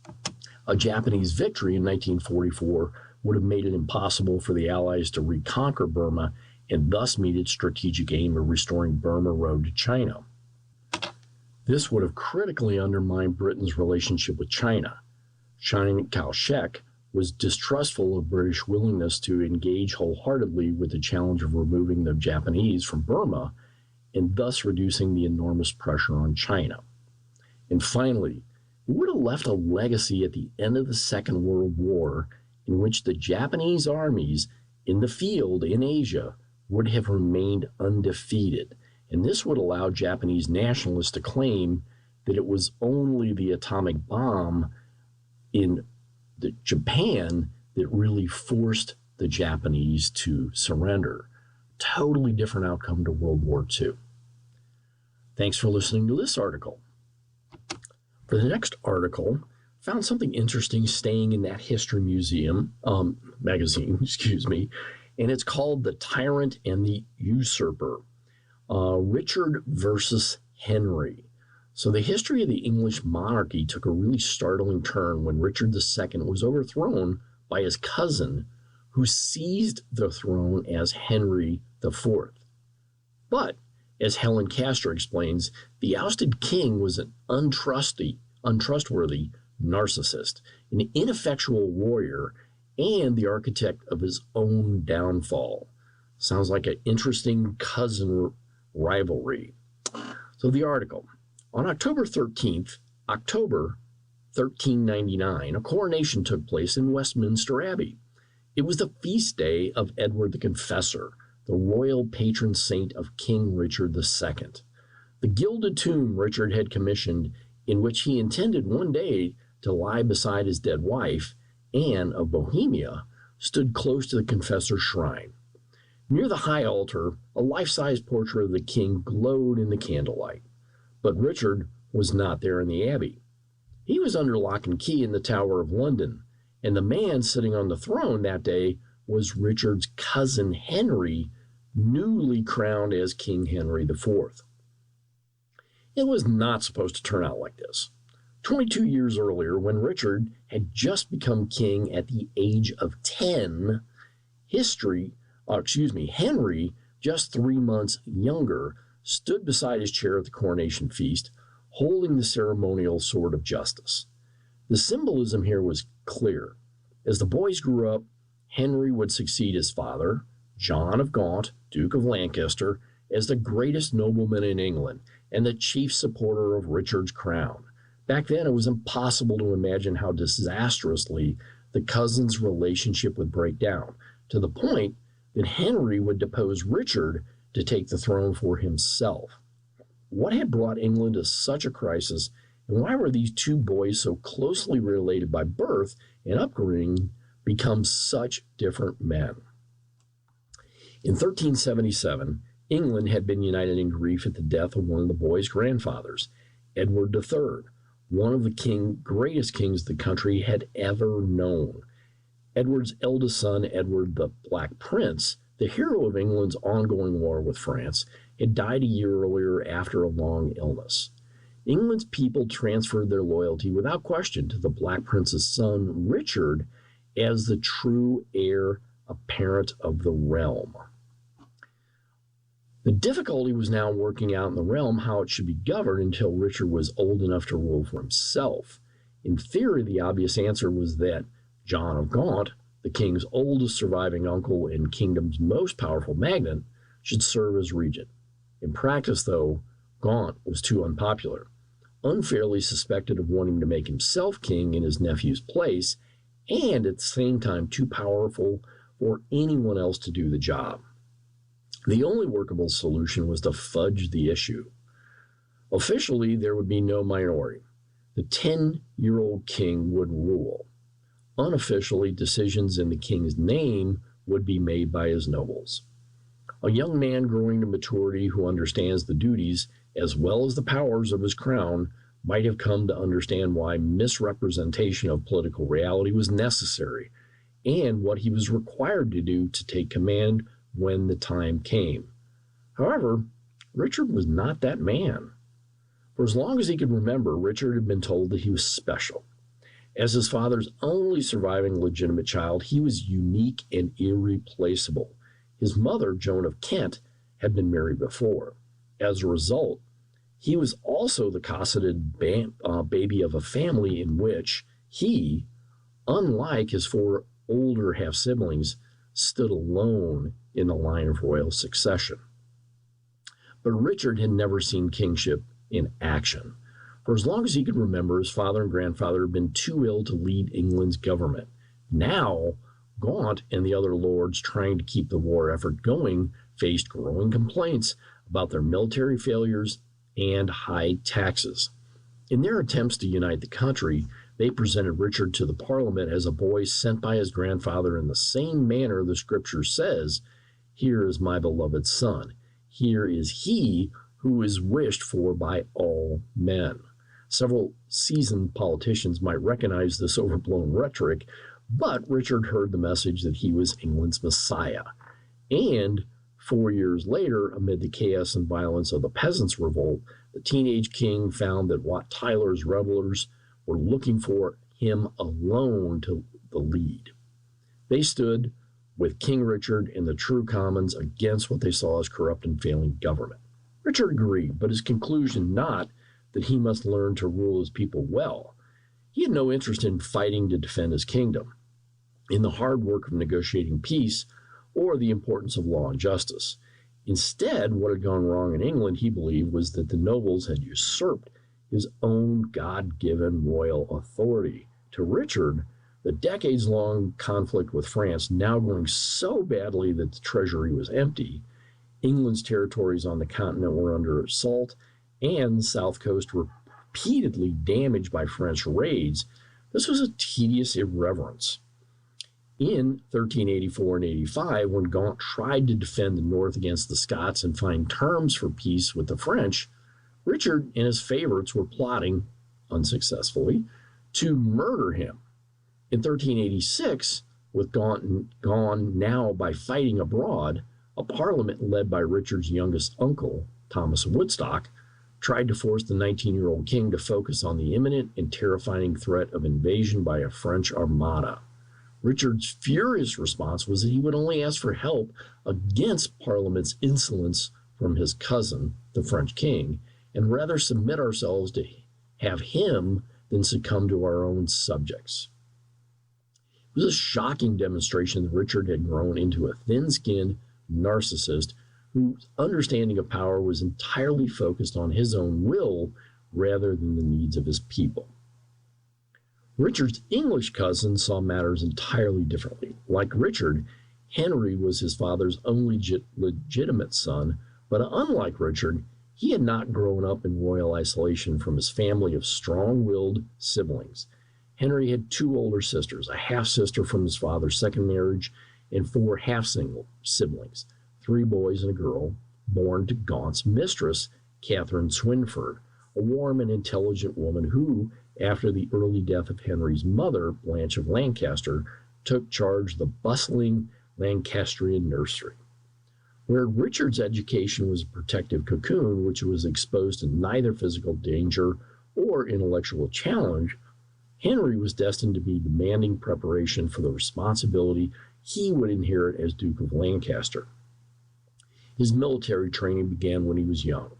a Japanese victory in 1944 would have made it impossible for the Allies to reconquer Burma and thus meet its strategic aim of restoring Burma Road to China. This would have critically undermined Britain's relationship with China. Chiang Kai-shek was distrustful of British willingness to engage wholeheartedly with the challenge of removing the Japanese from Burma and thus reducing the enormous pressure on China. And finally, it would have left a legacy at the end of the Second World War in which the Japanese armies in the field in Asia would have remained undefeated. And this would allow Japanese nationalists to claim that it was only the atomic bomb in Japan that really forced the Japanese to surrender. Totally different outcome to World War II. Thanks for listening to this article. For the next article, found something interesting staying in that history magazine, and it's called The Tyrant and the Usurper, Richard versus Henry. So the history of the English monarchy took a really startling turn when Richard II was overthrown by his cousin, who seized the throne as Henry IV. But, as Helen Castor explains, the ousted king was an untrustworthy narcissist, an ineffectual warrior, and the architect of his own downfall. Sounds like an interesting cousin rivalry. So the article. On October 1399, a coronation took place in Westminster Abbey. It was the feast day of Edward the Confessor, the royal patron saint of King Richard II. The gilded tomb Richard had commissioned, in which he intended one day to lie beside his dead wife, Anne of Bohemia, stood close to the confessor's shrine. Near the high altar, a life-size portrait of the king glowed in the candlelight. But Richard was not there in the abbey. He was under lock and key in the Tower of London, and the man sitting on the throne that day was Richard's cousin Henry, newly crowned as King Henry IV. It was not supposed to turn out like this. 22 years earlier, when Richard had just become king at the age of 10, Henry, just 3 months younger, stood beside his chair at the coronation feast, holding the ceremonial sword of justice. The symbolism here was clear. As the boys grew up, Henry would succeed his father, John of Gaunt, Duke of Lancaster, as the greatest nobleman in England and the chief supporter of Richard's crown. Back then, it was impossible to imagine how disastrously the cousins' relationship would break down, to the point that Henry would depose Richard to take the throne for himself. What had brought England to such a crisis, and why were these two boys so closely related by birth and upbringing become such different men? In 1377, England had been united in grief at the death of one of the boys' grandfathers, Edward III, one of the greatest kings the country had ever known. Edward's eldest son, Edward the Black Prince, the hero of England's ongoing war with France, had died a year earlier after a long illness. England's people transferred their loyalty without question to the Black Prince's son, Richard, as the true heir apparent of the realm. The difficulty was now working out in the realm how it should be governed until Richard was old enough to rule for himself. In theory, the obvious answer was that John of Gaunt, the king's oldest surviving uncle and kingdom's most powerful magnate, should serve as regent. In practice, though, Gaunt was too unpopular, unfairly suspected of wanting to make himself king in his nephew's place, and at the same time too powerful for anyone else to do the job. The only workable solution was to fudge the issue. Officially, there would be no minority. The 10-year-old king would rule. Unofficially, decisions in the king's name would be made by his nobles. A young man growing to maturity who understands the duties as well as the powers of his crown might have come to understand why misrepresentation of political reality was necessary and what he was required to do to take command when the time came. However, Richard was not that man. For as long as he could remember, Richard had been told that he was special. As his father's only surviving legitimate child, he was unique and irreplaceable. His mother, Joan of Kent, had been married before. As a result, he was also the cosseted baby of a family in which he, unlike his four older half-siblings, stood alone in the line of royal succession. But Richard had never seen kingship in action. For as long as he could remember, his father and grandfather had been too ill to lead England's government. Now, Gaunt and the other lords trying to keep the war effort going faced growing complaints about their military failures and high taxes. In their attempts to unite the country, they presented Richard to the Parliament as a boy sent by his grandfather in the same manner the scripture says, "Here is my beloved son. Here is he who is wished for by all men." Several seasoned politicians might recognize this overblown rhetoric, but Richard heard the message that he was England's Messiah. And 4 years later, amid the chaos and violence of the Peasants' Revolt, the teenage king found that Wat Tyler's rebels were looking for him alone to the lead. They stood with King Richard and the true commons against what they saw as corrupt and failing government. Richard agreed, but his conclusion not that he must learn to rule his people well. He had no interest in fighting to defend his kingdom. In the hard work of negotiating peace, or the importance of law and justice. Instead, what had gone wrong in England, he believed, was that the nobles had usurped his own God-given royal authority. To Richard, the decades-long conflict with France now going so badly that the treasury was empty, England's territories on the continent were under assault, and the south coast repeatedly damaged by French raids, this was a tedious irreverence. In 1384 and 85, when Gaunt tried to defend the north against the Scots and find terms for peace with the French, Richard and his favorites were plotting, unsuccessfully, to murder him. In 1386, with Gaunt gone now by fighting abroad, a parliament led by Richard's youngest uncle, Thomas of Woodstock, tried to force the 19-year-old king to focus on the imminent and terrifying threat of invasion by a French armada. Richard's furious response was that he would only ask for help against Parliament's insolence from his cousin, the French king, and rather submit ourselves to have him than succumb to our own subjects. It was a shocking demonstration that Richard had grown into a thin-skinned narcissist whose understanding of power was entirely focused on his own will rather than the needs of his people. Richard's English cousin saw matters entirely differently. Like Richard, Henry was his father's only legitimate son, but unlike Richard, he had not grown up in royal isolation from his family of strong-willed siblings. Henry had 2 older sisters, a half-sister from his father's second marriage, and 4 half-single siblings, 3 boys and a girl, born to Gaunt's mistress, Catherine Swynford, a warm and intelligent woman who, after the early death of Henry's mother, Blanche of Lancaster, took charge of the bustling Lancastrian nursery. Where Richard's education was a protective cocoon, which was exposed to neither physical danger or intellectual challenge, Henry was destined to be demanding preparation for the responsibility he would inherit as Duke of Lancaster. His military training began when he was young.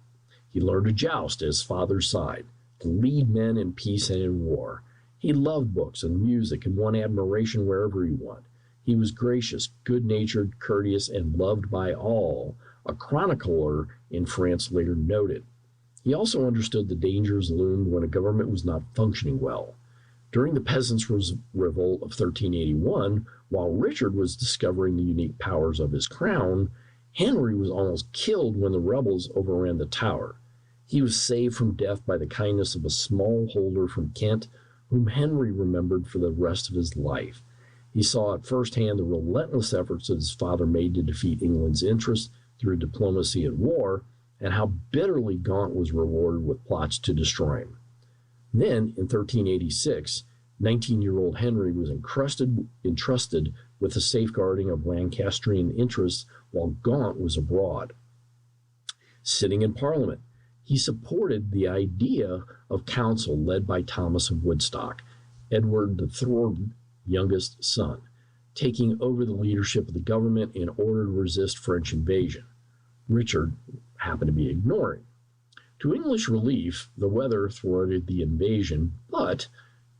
He learned to joust at his father's side, to lead men in peace and in war. He loved books and music and won admiration wherever he went. He was gracious, good-natured, courteous, and loved by all, a chronicler in France later noted. He also understood the dangers loomed when a government was not functioning well. During the Peasants' Revolt of 1381, while Richard was discovering the unique powers of his crown, Henry was almost killed when the rebels overran the Tower. He was saved from death by the kindness of a smallholder from Kent, whom Henry remembered for the rest of his life. He saw at firsthand the relentless efforts that his father made to defeat England's interests through diplomacy and war, and how bitterly Gaunt was rewarded with plots to destroy him. Then, in 1386, 19-year-old Henry was entrusted with the safeguarding of Lancastrian interests while Gaunt was abroad. Sitting in Parliament, he supported the idea of council led by Thomas of Woodstock, Edward III, youngest son, taking over the leadership of the government in order to resist French invasion. Richard happened to be ignoring. To English relief, the weather thwarted the invasion, but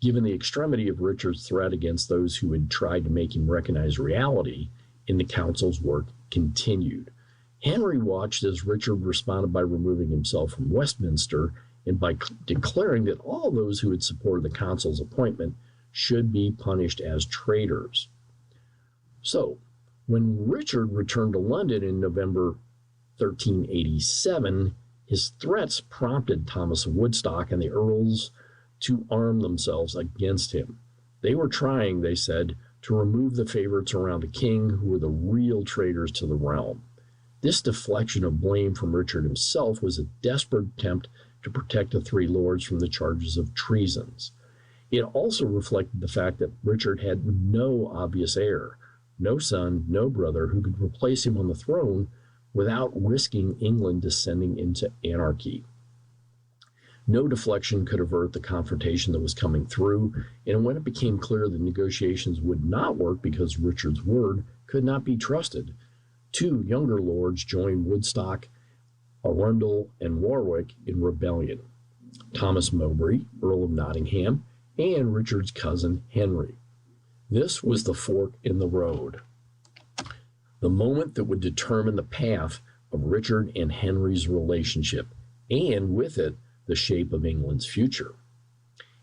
given the extremity of Richard's threat against those who had tried to make him recognize reality, and the council's work continued. Henry watched as Richard responded by removing himself from Westminster and by declaring that all those who had supported the consul's appointment should be punished as traitors. So, when Richard returned to London in November 1387, his threats prompted Thomas of Woodstock and the earls to arm themselves against him. They were trying, they said, to remove the favorites around the king who were the real traitors to the realm. This deflection of blame from Richard himself was a desperate attempt to protect the 3 lords from the charges of treasons. It also reflected the fact that Richard had no obvious heir, no son, no brother who could replace him on the throne without risking England descending into anarchy. No deflection could avert the confrontation that was coming through, and when it became clear that negotiations would not work because Richard's word could not be trusted, 2 younger lords joined Woodstock, Arundel, and Warwick in rebellion. Thomas Mowbray, Earl of Nottingham, and Richard's cousin Henry. This was the fork in the road. the moment that would determine the path of Richard and Henry's relationship, and with it, the shape of England's future.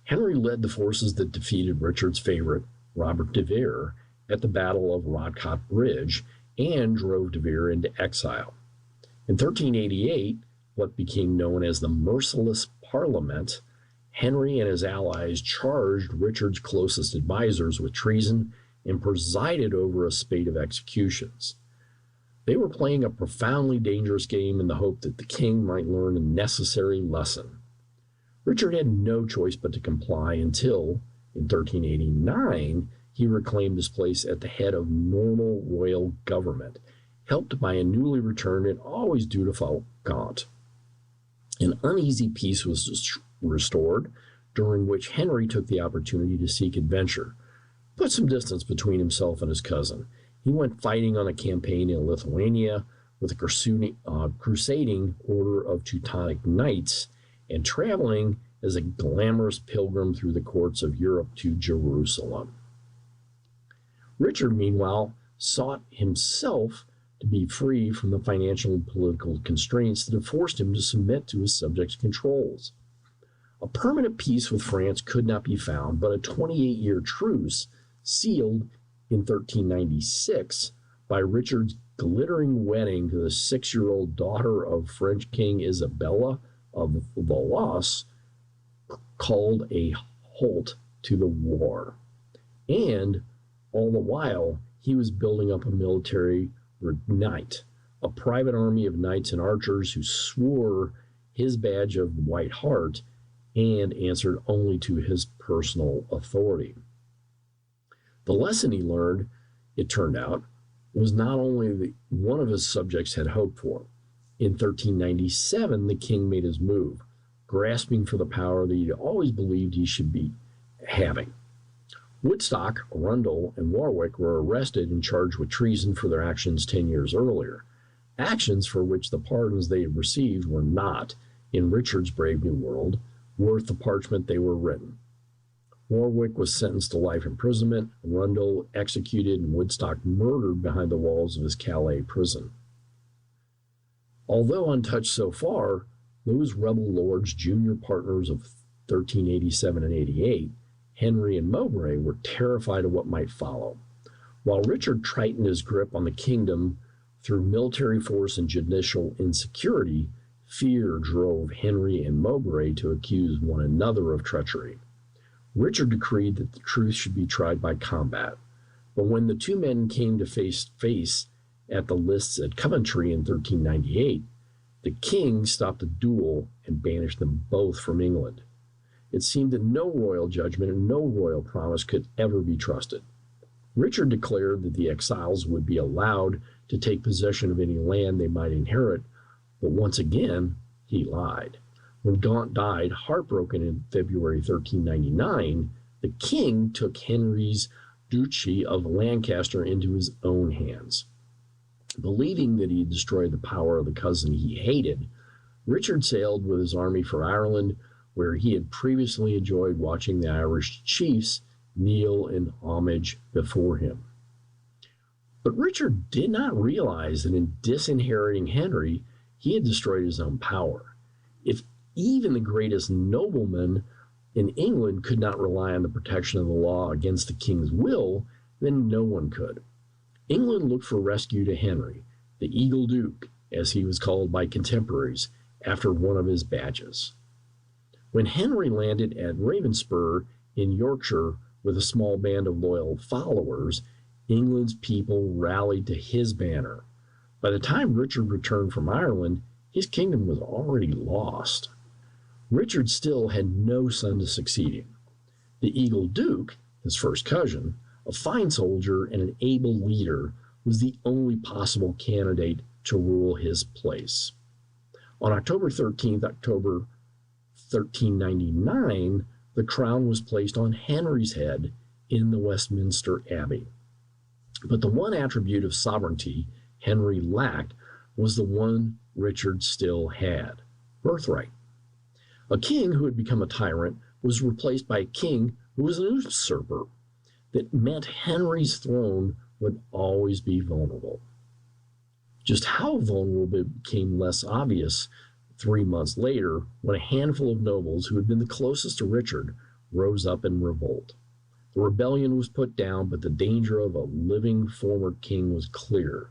Henry led the forces that defeated Richard's favorite, Robert de Vere, at the Battle of Rodcott Bridge and drove de Vere into exile. In 1388, what became known as the Merciless Parliament, Henry and his allies charged Richard's closest advisors with treason and presided over a spate of executions. They were playing a profoundly dangerous game in the hope that the king might learn a necessary lesson. Richard had no choice but to comply until, in 1389, he reclaimed his place at the head of normal royal government, helped by a newly returned and always dutiful Gaunt. An uneasy peace was restored, during which Henry took the opportunity to seek adventure, put some distance between himself and his cousin. He went fighting on a campaign in Lithuania with a crusading order of Teutonic Knights and traveling as a glamorous pilgrim through the courts of Europe to Jerusalem. Richard, meanwhile, sought himself to be free from the financial and political constraints that had forced him to submit to his subjects' controls. A permanent peace with France could not be found, but a 28-year truce, sealed in 1396 by Richard's glittering wedding to the 6-year-old daughter of French King Isabella of Valois, called a halt to the war. And all the while, he was building up a military knight, a private army of knights and archers who swore his badge of the White Hart and answered only to his personal authority. The lesson he learned, it turned out, was not only one of his subjects had hoped for. In 1397, the king made his move, grasping for the power that he always believed he should be having. Woodstock, Arundel, and Warwick were arrested and charged with treason for their actions 10 years earlier, actions for which the pardons they had received were not, in Richard's brave new world, worth the parchment they were written. Warwick was sentenced to life imprisonment, Arundel executed, and Woodstock murdered behind the walls of his Calais prison. Although untouched so far, those rebel lords, junior partners of 1387 and 88, Henry and Mowbray, were terrified of what might follow. While Richard tightened his grip on the kingdom through military force and judicial insecurity, fear drove Henry and Mowbray to accuse one another of treachery. Richard decreed that the truth should be tried by combat, but when the two men came to face at the lists at Coventry in 1398, the king stopped the duel and banished them both from England. It seemed that no royal judgment and no royal promise could ever be trusted. Richard declared that the exiles would be allowed to take possession of any land they might inherit, but once again, he lied. When Gaunt died, heartbroken in February 1399, the king took Henry's duchy of Lancaster into his own hands. Believing that he had destroyed the power of the cousin he hated, Richard sailed with his army for Ireland, where he had previously enjoyed watching the Irish chiefs kneel in homage before him. But Richard did not realize that in disinheriting Henry, he had destroyed his own power. If even the greatest nobleman in England could not rely on the protection of the law against the king's will, then no one could. England looked for rescue to Henry, the Eagle Duke, as he was called by contemporaries, after one of his badges. When Henry landed at Ravenspur in Yorkshire with a small band of loyal followers, England's people rallied to his banner. By the time Richard returned from Ireland, his kingdom was already lost. Richard still had no son to succeed him. The Eagle Duke, his first cousin, a fine soldier and an able leader, was the only possible candidate to rule his place. On October 1399, the crown was placed on Henry's head in the Westminster Abbey. But the one attribute of sovereignty Henry lacked was the one Richard still had: birthright. A king who had become a tyrant was replaced by a king who was an usurper. That meant Henry's throne would always be vulnerable. Just how vulnerable it became less obvious 3 months later when a handful of nobles who had been the closest to Richard rose up in revolt. The rebellion was put down, but the danger of a living former king was clear.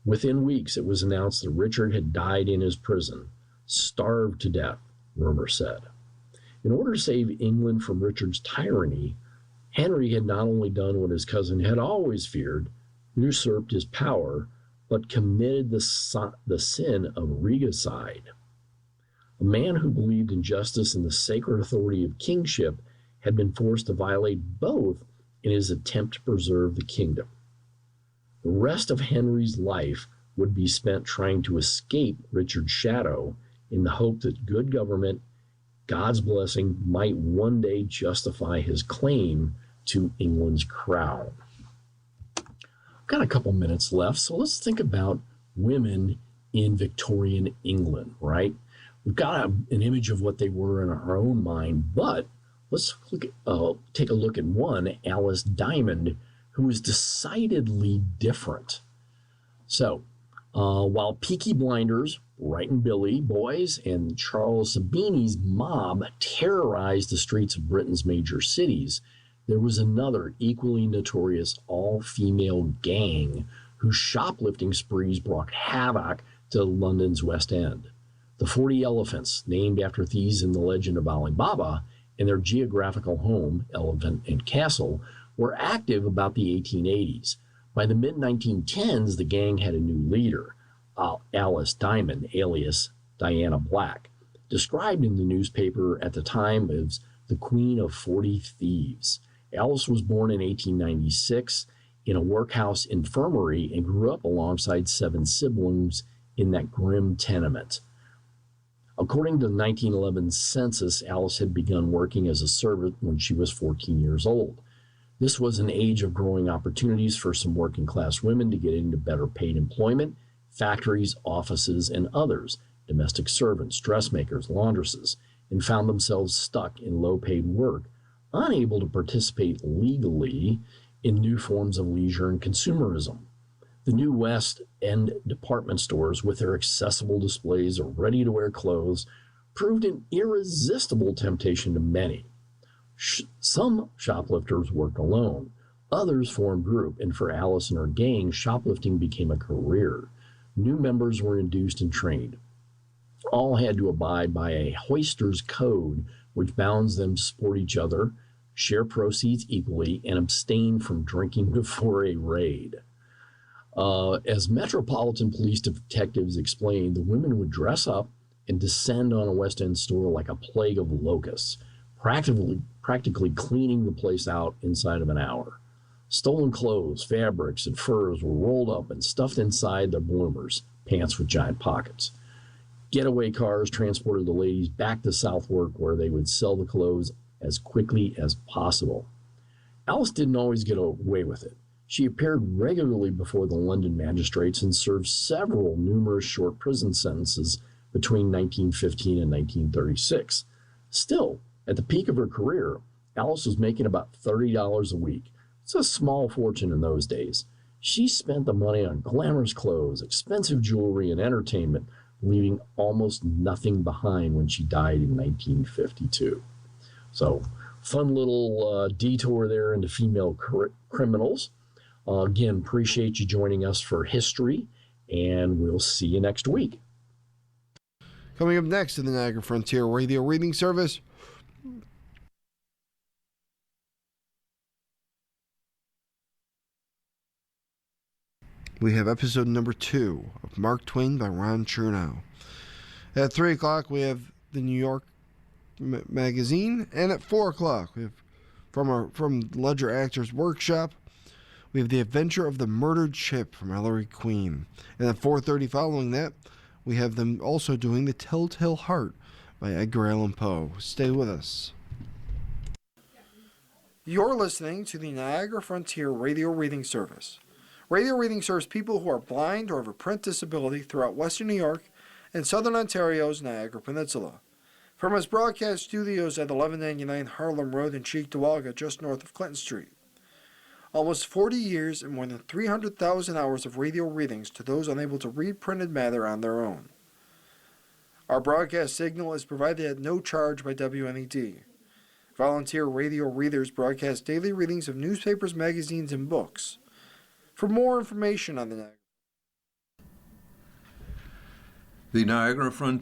Within weeks, it was announced that Richard had died in his prison, starved to death, rumor said. In order to save England from Richard's tyranny, Henry had not only done what his cousin had always feared, usurped his power, but committed the sin of regicide. A man who believed in justice and the sacred authority of kingship had been forced to violate both in his attempt to preserve the kingdom. The rest of Henry's life would be spent trying to escape Richard's shadow in the hope that good government, God's blessing, might one day justify his claim to England's crown. I've got a couple minutes left, so let's think about women in Victorian England, right? We've got an image of what they were in our own mind, but let's take a look at one, Alice Diamond, who was decidedly different. So, while Peaky Blinders, Bright and Billy boys, and Charles Sabini's mob terrorized the streets of Britain's major cities, there was another equally notorious all-female gang whose shoplifting sprees brought havoc to London's West End. The 40 Elephants, named after thieves in the legend of Ali Baba, and their geographical home, Elephant and Castle, were active about the 1880s. By the mid-1910s, the gang had a new leader, Alice Diamond, alias Diana Black, described in the newspaper at the time as the Queen of 40 Thieves. Alice was born in 1896 in a workhouse infirmary and grew up alongside 7 siblings in that grim tenement. According to the 1911 census, Alice had begun working as a servant when she was 14 years old. This was an age of growing opportunities for some working class women to get into better paid employment, factories, offices, and others, domestic servants, dressmakers, laundresses, and found themselves stuck in low paid work, unable to participate legally in new forms of leisure and consumerism. The new West End department stores, with their accessible displays of ready-to-wear clothes, proved an irresistible temptation to many. Some shoplifters worked alone, others formed group, and for Alice and her gang, shoplifting became a career. New members were induced and trained. All had to abide by a hoister's code, which bounds them to support each other, share proceeds equally, and abstain from drinking before a raid. As Metropolitan Police detectives explained, the women would dress up and descend on a West End store like a plague of locusts, practically cleaning the place out inside of an hour. Stolen clothes, fabrics, and furs were rolled up and stuffed inside their bloomers, pants with giant pockets. Getaway cars transported the ladies back to Southwark, where they would sell the clothes as quickly as possible. Alice didn't always get away with it. She appeared regularly before the London magistrates and served numerous short prison sentences between 1915 and 1936. Still, at the peak of her career, Alice was making about $30 a week. It's a small fortune in those days. She spent the money on glamorous clothes, expensive jewelry, and entertainment, leaving almost nothing behind when she died in 1952. So, fun little detour there into female criminals. Again, appreciate you joining us for history, and we'll see you next week. Coming up next in the Niagara Frontier Radio Reading Service, we have episode number 2 of Mark Twain by Ron Chernow. At 3 o'clock, we have the New York Magazine, and at 4 o'clock, we have from Ledger Actors Workshop, we have The Adventure of the Murdered Ship from Ellery Queen. And at 4:30 following that, we have them also doing The Telltale Heart by Edgar Allan Poe. Stay with us. You're listening to the Niagara Frontier Radio Reading Service. Radio Reading serves people who are blind or have a print disability throughout Western New York and Southern Ontario's Niagara Peninsula. From its broadcast studios at 1199 Harlem Road in Cheektowaga, just north of Clinton Street. Almost 40 years and more than 300,000 hours of radio readings to those unable to read printed matter on their own. Our broadcast signal is provided at no charge by WNED. Volunteer radio readers broadcast daily readings of newspapers, magazines, and books. For more information on the The Niagara Frontier